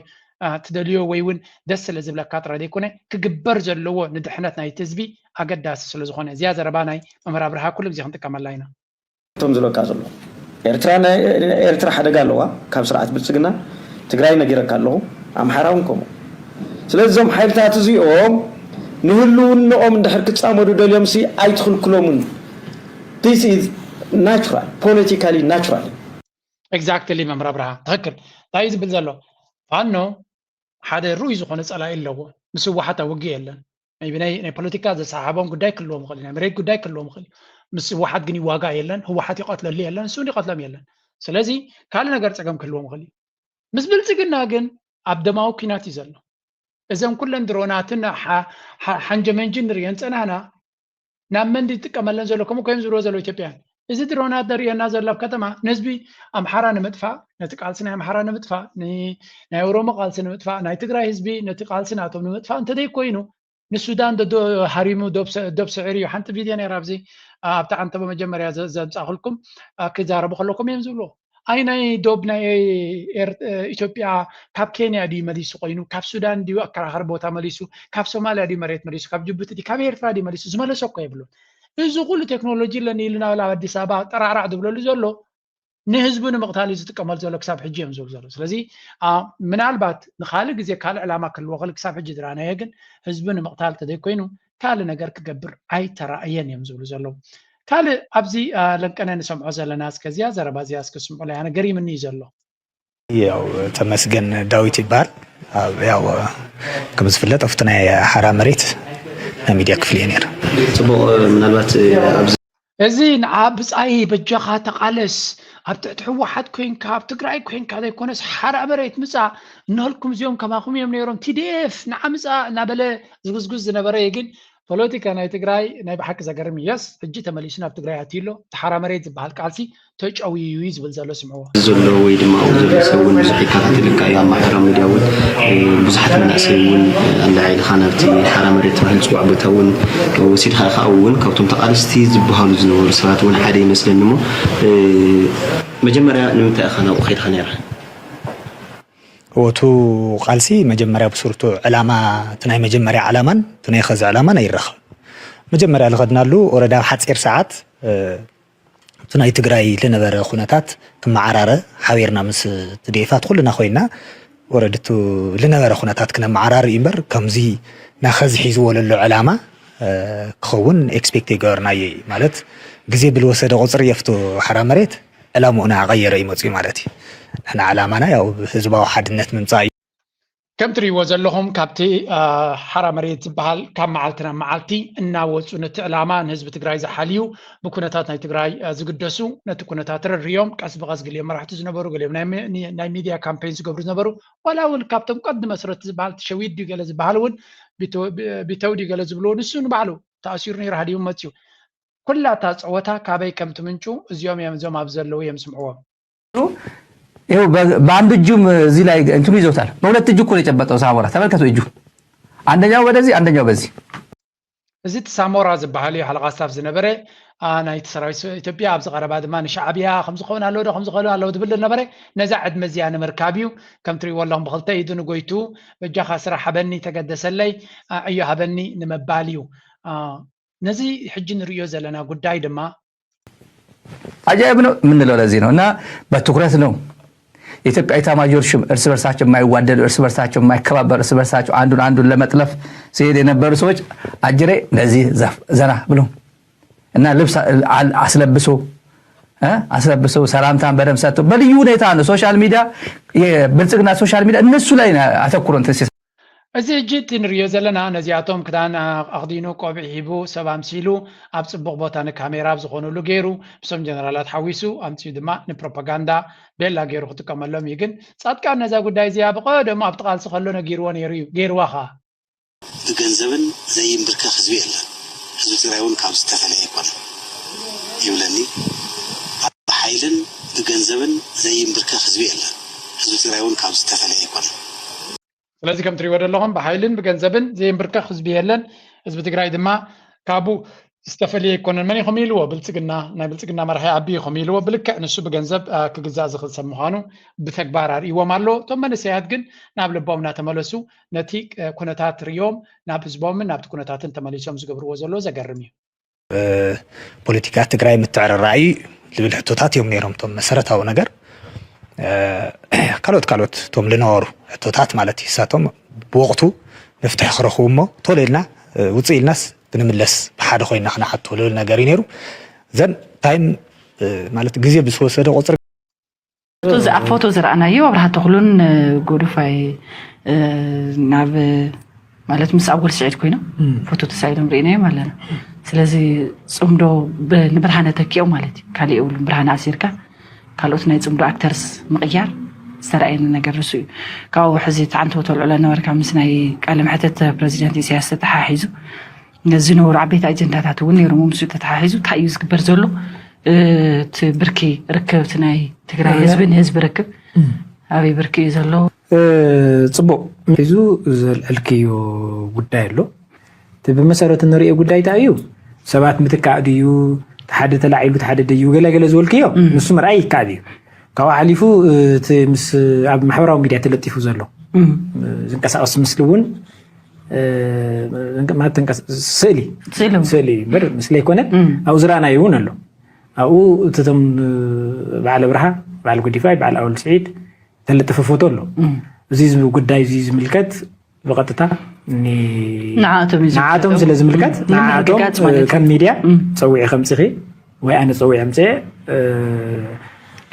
ትደልዮ ወይ እውን ደስ ስለ ዝብለካ ጥራይ ዘይኮነ ክግበር ዘለዎ ንድሕነት ናይቲ ህዝቢ ኣገዳሲ ስለ ዝኾነ እዚኣ ዘረባ ናይ መምህር ኣብርሃ ኩሉ ግዜ ክንጥቀመላ ኢና እቶም ዝለካ ዘሎ ኤርትራ ሓደጋ ኣለዋ ካብ ስርዓት ብልጽግና ትግራይ ነጊረካ ኣለኹ ኣምሓራውን ከምኡ ስለዚኦም ሓይልታት እዚኦም ንህልውንኦም እንድሕር ክጻመዱ ደልዮም ሲ ኣይትኽልክሎምን this is natural politically natural exactly መምራ ብርሃ ትክክል ታይ ዝብል ዘሎ ፋኖ ሓደ ሩይ ዝኾነ ጸላኢ ኣለዎ ምስ ህወሓት ውግእ የለን ናይ ፖለቲካ ዘሰሓቦም ጉዳይ ክልዎም ይኽእል ናይ መሬት ጉዳይ ክልዎም ይኽእል ምስ ህወሓት ግን ይዋጋ የለን ህወሓት ይቀትለሉ የለን እሱን ይቀትሎም የለን ስለዚ ካል ነገር ፀገም ክልዎም ይኽእል ምስ ብልጽግና ግን ኣብ ደማዊ ኩናት እዩ ዘሎ እዞም ኩለን ድሮናትን ሓንጀመንጅን ንሪአን ፀናና ናብ መንዲ ይጥቀመለን ዘሎ ከምኡ ኮይም ዝብሎ ዘሎ ኢትዮጵያን እዚ ድሮናት ንሪአና ዘሎ ኣብ ከተማ ንህዝቢ ኣምሓራ ንምጥፋእ ነቲ ቃልሲ ናይ ኣምሓራ ንምጥፋእ ናይ ኦሮሞ ቃልሲ ንምጥፋእ ናይ ትግራይ ህዝቢ ነቲ ቃልሲ ናቶም ንምጥፋእ እንተደይ ኮይኑ ንሱዳን ሃሪሙ ዶብ ስዕር እዩ ሓንቲ ቪድዮ ነይራ ኣብዚ ኣብታ ዓንተ በመጀመርያ ዘምፃእኽልኩም ክዛረቡ ከለኩም እዮም ዝብሎ ኣይ ናይ ዶብ ናይ ኢትዮጵያ ካብ ኬንያ ድዩ መሊሱ ኮይኑ ካብ ሱዳን ድዩ ኣከራኸሪ ቦታ መሊሱ ካብ ሶማልያ ድዩ መሬት መሊሱ ካብ ጅቡቲ ድዩ ካብ ኤርትራ ድዩ መሊሱ ዝመለሶ እኮ የብሉን እዚ ኩሉ ቴክኖሎጂ ለኒልና ናብ ኣዲስ ኣበባ ጠራዕራዕ ዝብለሉ ዘሎ ንህዝቡ ንምቕታል እዩ ዝጥቀመሉ ዘሎ ክሳብ ሕጂ እዮም ዝብሉ ዘሎ ስለዚ ምናልባት ንኻልእ ግዜ ካልእ ዕላማ ክህልዎ ክእል ክሳብ ሕጂ ዝረኣናዮ ግን ህዝቢ ንምቕታል ተደይ ኮይኑ ካልእ ነገር ክገብር ኣይተረኣየን እዮም ዝብሉ ዘለዉ ካልእ ኣብዚ ለንቀነ ንሰምዖ ዘለና እስከዚያ ዘረባ እዚያ እስክስምዑ ላይ ኣነ ገሪምኒ እዩ ዘሎ ያው ተመስገን ዳዊት ይባል ያው ከም ዝፍለጥ ኣብቲ ናይ ሓራ መሬት ናይ ሚድያ ክፍል እየ ነይረ ጽቡቕ ምናልባት ኣብዚ እዚ ንዓብፃይ በጃኻ ተቃለስ ኣብ ትሕቲ ሕወሓት ኮንካ ኣብ ትግራይ ኮንካ ዘይኮነስ ሓራ መሬት ምፃእ እንህልኩም እዚኦም ከማኹም እዮም ነይሮም ቲዲኤፍ ንዓምፃ እናበለ ዝጉዝጉዝ ዝነበረ ግን ፖለቲካ ናይ ትግራይ ናይ ብሓቂ ዘገርም እየስ ሕጂ ተመሊሱ ናብ ትግራይ ኣትይሎ ተሓራ መሬት ዝበሃል ቃልሲ ተጨውዩ ዝብል ዘሎ ስምዕዎ ዘሎ ወይ ድማ ኣብኡ ዘሎ ሰብ እውን ብዙሕ ይከታተለካ እዩ ኣብ ማሕበራዊ ሚድያ እውን ብዙሓት መናእሰይ እውን ኣላዒልካ ናብቲ ሓራ መሬት ተባሂሉ ዝፅዋዕ ቦታ እውን ወሲድካ ኢኻ እውን ካብቶም ተቃለስቲ ዝበሃሉ ዝነበሩ ሰባት እውን ሓደ ይመስለኒ እሞ መጀመርያ ንምንታይ ኢኻ ናብኡ ከይድካ ነይራ ወቱ ቃልሲ መጀመርያ ብሱርቱ ዕላማ ትናይ መጀመርያ ዕላማን ትናይ ኸዚ ዕላማን ኣይረኸብ መጀመርያ ልኸድናሉ ወረዳ ሓፂር ሰዓት ትናይ ትግራይ ዝነበረ ኩነታት ክመዓራረ ሓቢርና ምስ ትዴፋት ኩልና ኮይና ወረድቱ ዝነበረ ኩነታት ክነመዓራር እዩ እምበር ከምዚ ናኸዚ ሒዝዎ ዘሎ ዕላማ ክኸውን ኤክስፔክት ይገበርናዮ ማለት ግዜ ብልወሰደ ቁፅሪ የፍቱ ሓራ መሬት ዕላምኡና ቀየረ ይመፅኡ ማለት እዩ ንሕና ዕላማና ያው ህዝባዊ ሓድነት ምምፃእ እዩ ከም ትሪእዎ ዘለኹም ካብቲ ሓራ መሬት ዝበሃል ካብ መዓልቲ ናብ መዓልቲ እናወፁ ነቲ ዕላማ ንህዝቢ ትግራይ ዝሓልዩ ብኩነታት ናይ ትግራይ ዝግደሱ ነቲ ኩነታት ረድርዮም ቀስ ብቐስ ገሊኦም መራሕቲ ዝነበሩ ገሊኦም ናይ ሚድያ ካምፔን ዝገብሩ ዝነበሩ ዋላ እውን ካብቶም ቀዲ መሰረት ዝበሃል ተሸዊድ ድዩ ገለ ዝበሃል እውን ቢተው ድዩ ገለ ዝብልዎ ንሱ ንባዕሉ ተኣሲሩ ነይሩ ሃዲሙ መፅዩ ኩላታ ፀወታ ካበይ ከምቲ ምንጩ እዚኦም እዮም እዞም ኣብ ዘለዉ እዮም ስምዕዎም ይኸው በአንድ እጁም እዚህ ላይ እንትኑ ይዞታል በሁለት እጁ እኮ ነው የጨበጠው ሳሞራ ተመልከቱ እጁ አንደኛው ወደዚህ አንደኛው በዚህ እዚ ሳሞራ ዝበሃል እዩ ሓለቓ ስታፍ ዝነበረ ናይ ሰራዊት ኢትዮጵያ ኣብ ዝቐረባ ድማ ንሻዕብያ ከም ዝኸውን ኣለዎ ዶ ከም ዝኽእሉ ኣለዎ ትብል ነበረ ነዛ ዕድመ እዚኣ ንምርካብ እዩ ከም ትሪእዎ ኣለኹም ብክልተ ኢዱ ንጎይቱ በጃኻ ስራሕ ሃበኒ ተገደሰለይ ዕዮ ሃበኒ ንምባል እዩ ነዚ ሕጂ ንሪኦ ዘለና ጉዳይ ድማ አጃይብ ነው የምንለው ለዚህ ነው እና በትኩረት ነው የኢትዮጵያ ኤታማዦር ሹም እርስ በርሳቸው የማይዋደዱ እርስ በርሳቸው የማይከባበሩ እርስ በርሳቸው አንዱን ለመጥለፍ ሲሄድ የነበሩ ሰዎች አጅሬ እንደዚህ ዘና ብሎ እና ልብስ አስለብሶ ሰላምታን በደም ሰጥቶ በልዩ ሁኔታ ነው ሶሻል ሚዲያ የብልጽግና ሶሻል ሚዲያ እነሱ ላይ አተኩሮ እንትን እዚ ሕጂ እቲ ንሪኦ ዘለና ነዚኣቶም ክዳን ኣኽዲኑ ቆቢዕ ሂቡ ሰብ ኣምሲሉ ኣብ ፅቡቕ ቦታ ንካሜራ ዝኮነሉ ገይሩ ብሶም ጀነራላት ሓዊሱ ኣምፅኡ ድማ ንፕሮፓጋንዳ ቤላ ገይሩ ክጥቀመሎም እዩ ግን ጻድቃን ነዛ ጉዳይ እዚኣ ብቀደሙ ኣብቲ ቃልሲ ከሎ ነጊርዎ ነይሩ እዩ ገይርዋ ኸ ብገንዘብን ዘይንብርከኽ ህዝቢ የለን ህዝቢ ትግራይ እውን ካብ ዝተፈለየ ኣይኮነን ይብለኒ ብሓይልን ብገንዘብን ዘይንብርከኽ ህዝቢ የለን ህዝቢ ትግራይ እውን ካብ ዝተፈለየ ኣይኮነን ስለዚ ከም ትሪእዎ ዘለኹም ብሓይልን ብገንዘብን ዘይንብርከኽ ህዝቢ የለን ህዝቢ ትግራይ ድማ ካብኡ ዝተፈለየ ኣይኮነን መን ኢኹም ኢልዎ ብልፅግና ናይ ብልፅግና መራሒ ዓቢ ኢኹም ኢልዎ ብልክዕ ንሱ ብገንዘብ ክግዛእ ዝኽእል ሰብ ምዃኑ ብተግባር ኣርእይዎም ኣሎ እቶም መንእሰያት ግን ናብ ልቦም እናተመለሱ ነቲ ኩነታት ርዮም ናብ ህዝቦምን ናብቲ ኩነታትን ተመሊሶም ዝገብርዎ ዘሎ ዘገርም እዩ ፖለቲካ ትግራይ ምትዕርራይ ልብል ሕቶታት እዮም ነይሮም ቶም መሰረታዊ ነገር ካልኦት ቶም ልነበሩ ሕቶታት ማለት እዩ ንሳቶም ብወቅቱ መፍትሒ ክረኽቡ እሞ ቶሎ ኢልና ውፅእ ኢልናስ ብንምለስ ብሓደ ኮይና ክነሓቶ ልብል ነገር እዩ ነይሩ ዘን ታይም ማለት ግዜ ብዝወሰደ ቁፅሪ ፎቶ ዝረኣናዮ ኣብርሃ ተኽሉን ጎዱፋይ ናብ ማለት ምስ ኣብ ወልስዒድ ኮይኖም ፎቶ ተሳኢሎም ርኢናዮም ኣለና ስለዚ ፅምዶ ንብርሃነ ተኪኦም ማለት እዩ ካሊእ የብሉ ብርሃነ ኣሲርካ ካልኦት ናይ ፅምዶ ኣክተርስ ምቕያር ዝተረኣየኒ ነገር ንሱ እዩ ካብኡ ሕዚ ተዓንቶ ተልዕሎ ነበርካ ምስ ናይ ቃለ መሕተት ፕረዚደንት ኢሳያስ ተተሓሒዙ ዝነበሩ ዓበይቲ ኣጀንዳታት እውን ነይሮም ምስኡ ተተሓሒዙ እንታይ እዩ ዝግበር ዘሎ እቲ ብርኪ ርክብ እቲ ናይ ትግራይ ህዝቢ ንህዝቢ ርክብ ኣበይ ብርኪ እዩ ዘሎ ፅቡቅ ሒዙ ዘልዕልክዮ ጉዳይ ኣሎ እቲ ብመሰረት እንሪኦ ጉዳይ እንታይ እዩ ሰባት ምትካእ ድዩ ሓደ ተላዒሉ ሓደ ደዩ ገለገለ ዝበልክዮ ንሱ ምርኣይ ይከኣል እዩ ካብኡ ሓሊፉ እቲ ምስ ኣብ ማሕበራዊ ሚድያ ተለጢፉ ዘሎ ዝንቀሳቀስ ምስሊ እውን ስእሊ በር ምስሊ ኣይኮነን ኣብኡ ዝረኣናዮ እውን ኣሎ ኣብኡ እቶም በዓል ኣብርሃ በዓል ጎዲፋይ በዓል ኣወል ስዒድ ተለጠፈ ፎቶ ኣሎ እዚ ጉዳይ እዚ ዝምልከት ብቐጥታ ንዓቶም ስለ ዝምልከት ንዓቶም ከም ሚድያ ፀዊዒ ከምፅኺ ወይ ኣነ ፀዊዒ ኣምፅአ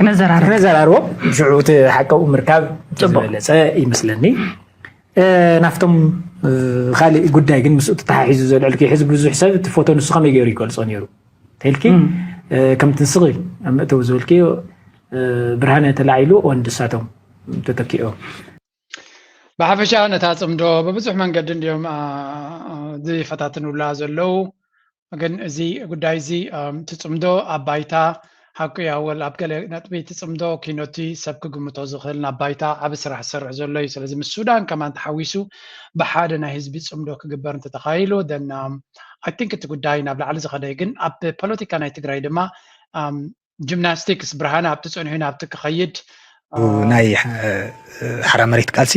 ክነዘራርቦ ሽዑ እቲ ሓቀኡ ምርካብ ዝበለፀ ይመስለኒ ናፍቶም ካሊእ ጉዳይ ግን ምስኡ ተተሓሒዙ ዘልዕልኪ ሕዝቢ ብዙሕ ሰብ እቲ ፎቶ ንሱ ከመይ ገይሩ ይገልፆ ነይሩ ተልኪ ከምቲ ንስኺ ኣብ ምእተው ዝበልክዮ ብርሃነ ተላዒሉ ወንዲ እሳቶም ተተኪኦም ብሓፈሻ ነታ ፅምዶ ብብዙሕ መንገዲ እንዲኦም ዝፈታትኑላ ዘለው ግን እዚ ጉዳይ እዚ እቲ ፅምዶ ኣብ ባይታ ሓቂ ኣወል ኣብ ገለ ነጥቢ እቲ ፅምዶ ኪኖቲ ሰብ ክግምቶ ዝኽእል ናብ ባይታ ዓብ ስራሕ ዝሰርሕ ዘሎ እዩ ስለዚ ምስ ሱዳን ከማን ተሓዊሱ ብሓደ ናይ ህዝቢ ፅምዶ ክግበር እንተተኻኢሉ ደን ኣይ ቲንክ እቲ ጉዳይ ናብ ላዕሊ ዝኸደ ግን ኣብ ፖለቲካ ናይ ትግራይ ድማ ጂምናስቲክስ ብርሃነ ኣብቲ ፀኒሑ ናብቲ ክኸይድ ናይ ሓራ መሬት ቃልሲ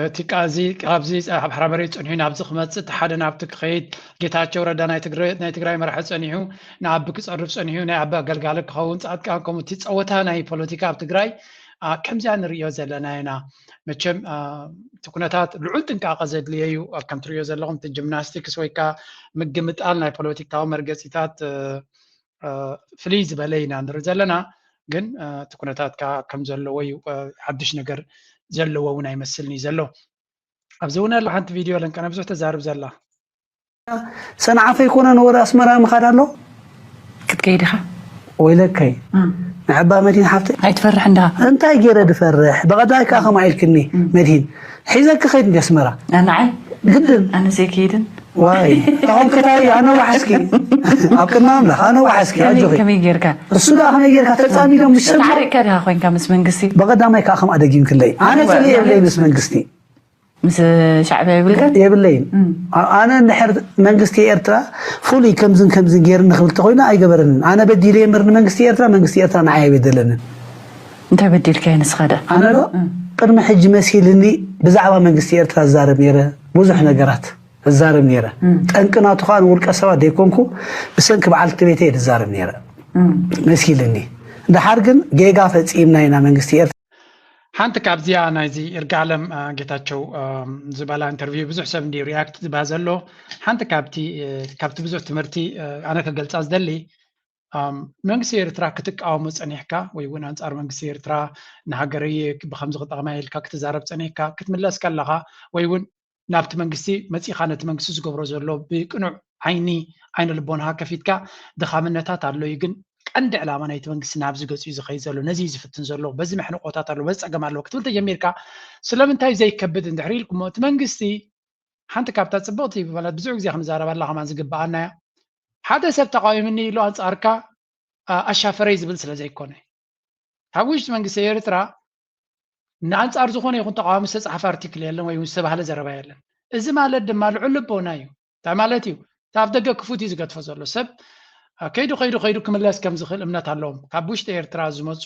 እቲ ቃዚ ካብዚ ኣብ ሓራ መሬት ፀኒሑ ናብዚ ክመፅእ እቲ ሓደ ናብቲ ክኸይድ ጌታቸው ረዳ ናይ ትግራይ መራሒ ፀኒሑ ንኣቢ ክፀርብ ፀኒሑ ናይ ኣቢ ኣገልጋሊ ክኸውን ፃድቃ ከምኡ እቲ ፀወታ ናይ ፖለቲካ ኣብ ትግራይ ከምዚኣ ንሪኦ ዘለና ኢና መቸም እቲ ኩነታት ልዑል ጥንቃቐ ዘድልየ እዩ ከም ትሪኦ ዘለኹም እቲ ጂምናስቲክስ ወይ ከዓ ምግምጣል ናይ ፖለቲካዊ መርገፂታት ፍልይ ዝበለ ኢና ንርኢ ዘለና ግን እቲ ኩነታት ከም ዘለዎ እዩ ሓድሽ ነገር ዘለዎ እውን ኣይመስልኒ ዘሎ ኣብዚ እውን ኣሎ ሓንቲ ቪድዮ ለንቀና ብዙሕ ተዛርብ ዘላ ሰንዓፈ ይኮነ ወደ ኣስመራ ምኻድ ኣሎ ክትከይድ ኢኻ ወይ ለከይ ንዕባ መዲን ሓፍቲ ኣይትፈርሕ እንዳ እንታይ ገይረ ድፈርሕ በቐዳይ ከዓ ከማ ኢልክኒ መዲን ሒዘክ ከይድ እንዲ ኣስመራ ኣንዓይ ግድን ኣነ ዘይከይድን ዋይ አሁን ከታይ ኣነ ዋሕስኪ ኣብ ቅድሚ ኣምላኽ ኣነ ዋሕስኪ ኣጆኺ ከመይ ጌርካ እሱ ዳ ከመይ ጌርካ ተፃሚዶም ምስ ሰብ ታሪክካ ዲኻ ኮንካ ምስ መንግስቲ በቐዳማይ ከዓ ከም ኣደጊም ክለይ ኣነ ፀልየ የብለይ ምስ መንግስቲ ምስ ሻዕብያ ይብልካ የብለይን ኣነ ንድሕር መንግስቲ ኤርትራ ፍሉይ ከምዝን ጌር ንኽብል ተኮይኑ ኣይገበረንን ኣነ በዲለ የምር ንመንግስቲ ኤርትራ ንዓይ ኣይበደለንን እንታይ በዲልካ ንስኻ ዳ ኣነ ዶ ቅድሚ ሕጂ መሲልኒ ብዛዕባ መንግስቲ ኤርትራ ዝዛረብ ነይረ ብዙሕ ነገራት ዝዛረብ ነይረ ጠንቅናቱ ከዓ ንውልቀ ሰባት ደይኮንኩ ብሰንኪ በዓልቲ ቤተይ ዝዛረብ ነይረ መሲልኒ እንድሓር ግን ጌጋ ፈፂምና ኢና መንግስቲ ኤርትራ ሓንቲ ካብዚኣ ናይዚ ይርጋለም ጌታቸው ዝበላ ኢንተርቪው ብዙሕ ሰብ እንዲ ሪያክት ዝባ ዘሎ ሓንቲ ካብቲ ብዙሕ ትምህርቲ ኣነ ከገልፃ ዝደሊ መንግስቲ ኤርትራ ክትቃወሙ ፀኒሕካ ወይ እውን ኣንፃር መንግስቲ ኤርትራ ንሃገረይ ብከምዚ ክጠቕማ ኢልካ ክትዛረብ ፀኒሕካ ክትምለስ ከለካ ወይ እውን ናብቲ መንግስቲ መፂኻ ነቲ መንግስቲ ዝገብሮ ዘሎ ብቅኑዕ ዓይኒ ልቦናካ ከፊትካ ድኻምነታት ኣሎ እዩ ግን ቀንዲ ዕላማ ናይቲ መንግስቲ ናብዚ ገፁ እዩ ዝኸይድ ዘሎ ነዚ ዝፍትን ዘሎ በዚ መሕንቆታት ኣሎ በዚ ፀገም ኣሎ ክትብል ተጀሚርካ ስለምንታይ ዘይከብድ እንድሕር ኢልኩሞ እቲ መንግስቲ ሓንቲ ካብታ ፅብቕቲ ማለት ብዙሕ ግዜ ክንዛረበላ ከማን ዝግበኣና ሓደ ሰብ ተቃዊምኒ ኢሉ ኣንፃርካ ኣሻፈረይ ዝብል ስለ ዘይኮነ ካብ ውሽጢ መንግስቲ ኤርትራ ንኣንፃር ዝኾነ ይኹን ተቃዋሚ ዝተፃሓፈ ኣርቲክል የለን ወይ ዝተባሃለ ዘረባ የለን እዚ ማለት ድማ ልዑል ልቦና እዩ እንታይ ማለት እዩ ኣብ ደገ ክፉት እዩ ዝገድፎ ዘሎ ሰብ ከይዱ ክምለስ ከም ዝኽእል እምነት ኣለዎም ካብ ውሽጢ ኤርትራ ዝመፁ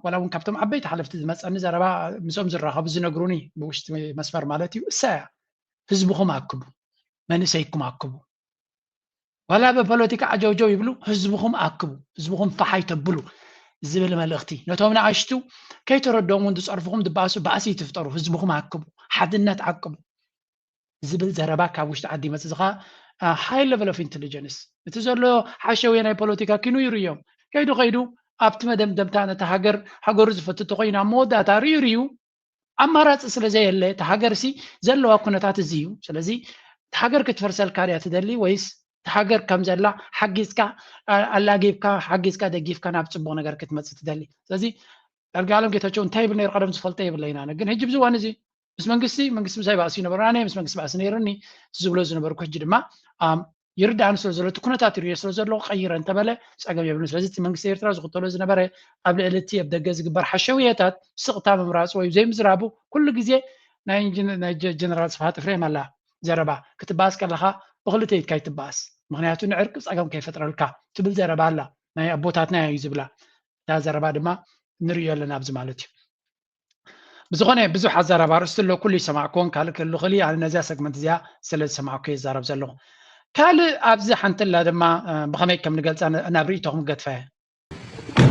ወላ እውን ካብቶም ዓበይቲ ሓለፍቲ ዝመፀኒ ዘረባ ምስኦም ዝራኸቡ ዝነግሩኒ ብውሽጢ መስመር ማለት እዩ እሳያ ህዝብኩም ኣክቡ መንእሰይኩም ኣክቡ ولا ببوليتيكا عجوجو يبلو حزبكم أكبو حزبكم فحي تبلو زبل ملختي نتومنا عشتو كي تردون وندو صرفكم دباسو باسي تفطروا حزبكم أكبو حدنا تعقبو زبل زربا كابوش تعدي مسزخا high level of intelligence تزلو حاشوينا بوليتيكا كينو يريوم كيدو أبت مدام دمتانا تهاجر هاجر زفتتو قينا مودا تاريريو أمارات سلزي اللي تهاجر سي زلو أكونتات الزيو سلزي تهاجر كتفرسل كاريا تدلي ويس تهاجر كم زلا حقيسكا الله جيبكا حقيسكا دقيفكا نابتسبو نجار كتمت تدلي سلزي القالم كتشون تايب نير قدم سفلتي باللينا أنا جن هجيب زوان زي بس منقسي مساي باسي نبراني بس منقسي باسي نيرني زبلوز نبرو كجد ما يرد عن سلزلو تكونتات يريو سلزلو خير انت بلا ساقم يبنو سلزي منقسي يرترا زغطولو زنبري قبل التي يبدا جاز قبر حشوياتات سقطا ممراس وي زي مزرابو كل جزيه ناي جنرال صفات فريم الله زربا كتباس كلها بغلتي كاي تباس مغنياتو نعرق صاقم كيف فترلكا تبل زربا الله ناي ابوتاتنا يزبلا تا زربا دما نريو لنا بز مالتي بزغنه بزو حزربا رستلو كل يسمعكم كالك اللو خلي على نزا سيجمنت زيا سل سمعكم يزرب زلو كال ابز حنتلا دما بخمي كم نقلت انا بريتهم قطفه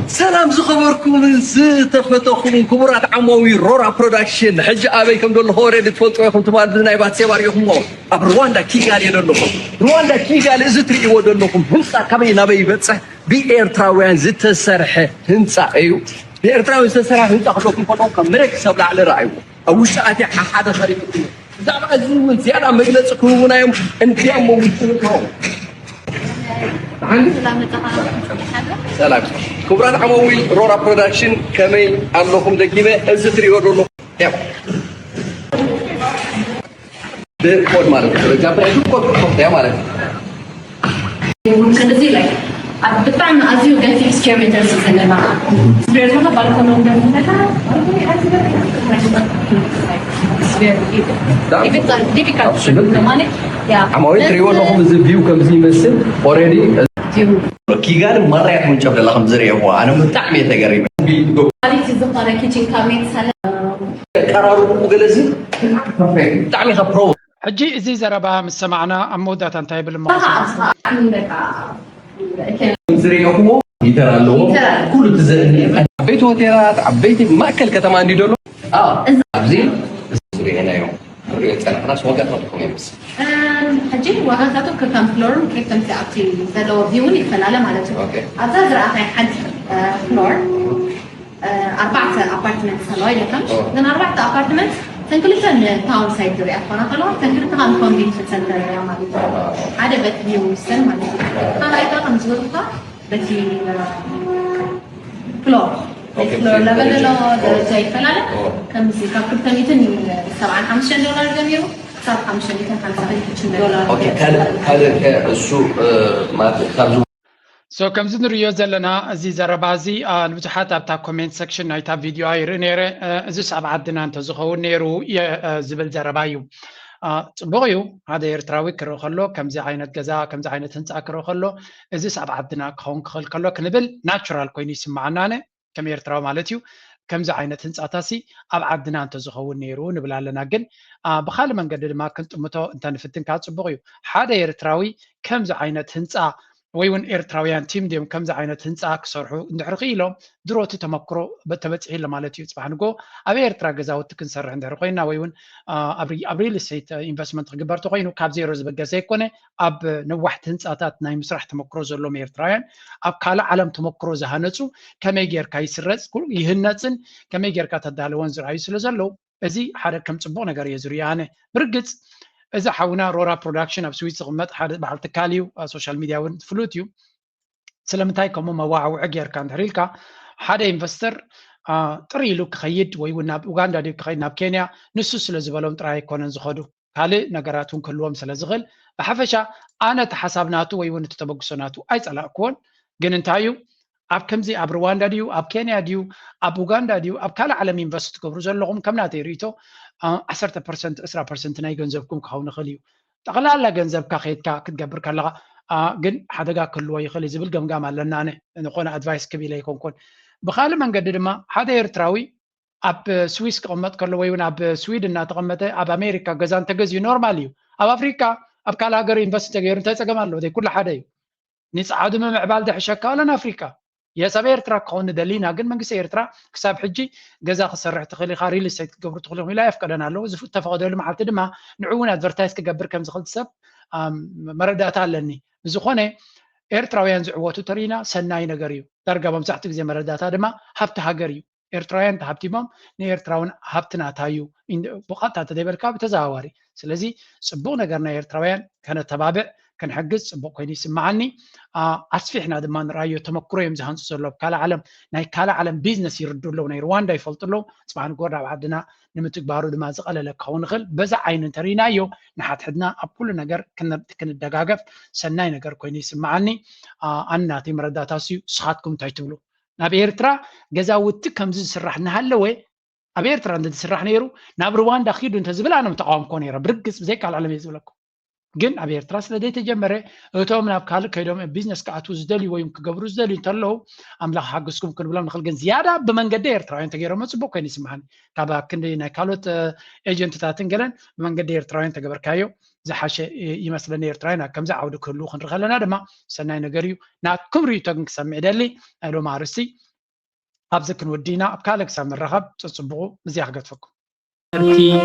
سلام زخبركم زتفتخم كبرات عموي رورا برودكشن حج ابيكم دول هوري تفوتوا يكم تبار بزناي بات سيباريكم اب رواندا كيغالي دلكم رواندا كيغالي زتري ودلكم هنصا كبي نبي بصح بإيرتراويان زتسرح هنصا ايو بإيرتراوي زتسرح هنصا خلوكم فضوم كمرك سبلع لرايو او شاتي حدا خريق زعما ازمن زياده مجلصكم ونايم انتيام موتكم سلام كبرات عموي رورا برودكشن كمي عملكم دقيمة ازتري ودلو بالكود مالك جابنا كود يا مالك ممكن نزيد لك بتعمل ازيو جاتي سكيرمنترز سنما سبيرتها بالكونوم ده عموي تريو لهم زفيو كم زي مسن اوريدي كيغال مريت من جبل لهم زريعوا انا متعمي تقريبا كواليتي زقاره كيتشن كاميت سلام قرارو مغلزي تعمي برو حجي ازي زربا مسمعنا امودات انتي زريعوا يترالو كل تزني عبيت هوتيلات عبيت ماكل كتما عندي دولو زين هنا يوم ناس وقت لكم يمس حجي وغازاتو كم فلور كيف تمتعتي زلو ديوني فلاله مالتو ابزاز رأي حد فلور 4 ابارتمنت سلاي لكم لان 4 ابارتمنت تنكلتن تاون سايد دري اخوانا خلو تنكلتها كومبين في سنتر يا مالتو هذا بت فيو سن مالتو انا ايضا مزورتها بتي فلور فلور لبل له زي فلاله كم زي كابتنيتن $75 جميرو $550 اوكي كان السوق ما تخرجوا سو كم زنريو زلنا ازي زربازي البزحات ابتا كومنت سكشن نايتا فيديو اي رينيره ازي سبع عدنا انت زخو نيرو زبل زربايو صبغيو هذا يرتراوي كرو خلو كم زي عينت غزا كم زي عينت هنصا كرو خلو ازي سبع عدنا كون خل كلو كنبل ناتشورال كوين يسمعنانه كم يرتراو مالتيو كم زي عينت هنصا تاسي اب عدنا انت زخو نيرو نبلالنا جن بخال منقد ما كنت متو انت نفتن كات صبغيو هذا يرتراوي كم زي عينت هنصا ويون إيرتراويان تيم ديم كم زعينة هنصا كسرحو ندحرقيلهم دروتي تمكرو بتبصحي لمالتي صباحنكو ابي إيرترا غزاوت كنسرح ندحرقينا ويون ابريل سيت انفستمنت غبرتو قينو كاب زيرو زبغزا يكونه اب نوحت هنصاتات ناي مسرح تمكرو زلوم إيرتراويان اب كالا عالم تمكرو زهانصو كمي غيركا يسرص كل يهنصن كمي غيركا تدالون زراي سلازلو ازي حدا كم صبو ነገር يزريانه برغص إذا حاولنا رورا برودكشن أب سويس غمت حد بعد تكاليو سوشيال ميديا ونفلوتيو سلامتاي كم ما واعو عجير كان هريلكا حدا إنفستر تريلو خيد ويونا أوغندا دي خيدنا بكينيا نسوس لزبالهم تراي كونن زخدو هالي نجاراتهم كلهم سلازغل بحفشة أنا تحسبناتو ويون تتبقسوناتو أيز على أكون جننتايو أب كمزي أب رواندا ديو أب كينيا ديو أب أوغندا ديو أب كلا على إنفست كبرو زلهم كم ناتي ريتو 10% 10% ناي ገንዘብኩም كون خليو تقلالا ገንዘብ كخيتك كتجبر كلا جن حداقا كله يخلي زبل جمجام على لنا نقول أدفايس كبيرة يكون بخال من قدر ما هذا يرتراوي أب سويس قمت كله ويون أب سويدن تقمته أب أمريكا جزان تجزي نورماليو أب أفريقيا أبكال هاجر إنفست تغير تيسقم الله ده كل حدا نصعد من معبال ده حشكا ولا أفريقيا يا سبير ترى كون دلينا جن من قصير ترى كسب حجي جزاء خسر تخلي خاري لسه قبر تخلي ولا يفقدنا له زفت تفقدوا له محل تدمع نعون أدفرتايز كجبر كم زخلت سب مردات علني بزخونة إيرتراويان زعواتو ترينا سناي نجاريو درجة بمسحتك زي مردات هذا ما هبت هاجريو إيرتراويان تهبتيمم نيرتراون هبتنا تايو إن بقطع تدبر كاب تزاوري سلزي سبونا نجارنا إيرتراويان كانت تبابع كان حجز سبوق كويس سمعني أصفحنا دمان رأيو تمكرو يمزهان سولو كلا عالم ناي كلا عالم بيزنس يردو له ناي رواندا يفلت له سبحان قرر بعدنا نمتك بارو دما زقل لك هون غل بزع عين ترينا يو نحت حدنا أبول نجار كنا الدقاقف سناي نجار كويس سمعني أنا تيم رداتاسيو صحاتكم تعتبلو نبي إيرترا جزاوتك كم زي سرحنا هلوه أبي إيرترا عند تسرح نيرو ناب رواندا خيدو انت زبل أنا متقاوم كونيرا برقص بزيك على العالم يزولكم جن أبي إيرترا سلدي تجمره أتوم ناب كال كيدوم بيزنس كأتو زدلي ويم كجبرو زدلي تلو أملا حقسكم كن بلا نخلق زيادة بمن قد إيرترا أنت غيره ما تسبوك كني سمعني كابا كندينا كالوت إيجنت تاتنجلن بمن قد إيرترا أنت جبر كايو زحش يمثلني إيرترا كم زعود كله خن رخلنا دما سناي نجاريو نا كمري تجن سمع دلي ألو مارسي أبزكن ودينا أبكالك سامر رهب تصبغوا مزيح قد فكم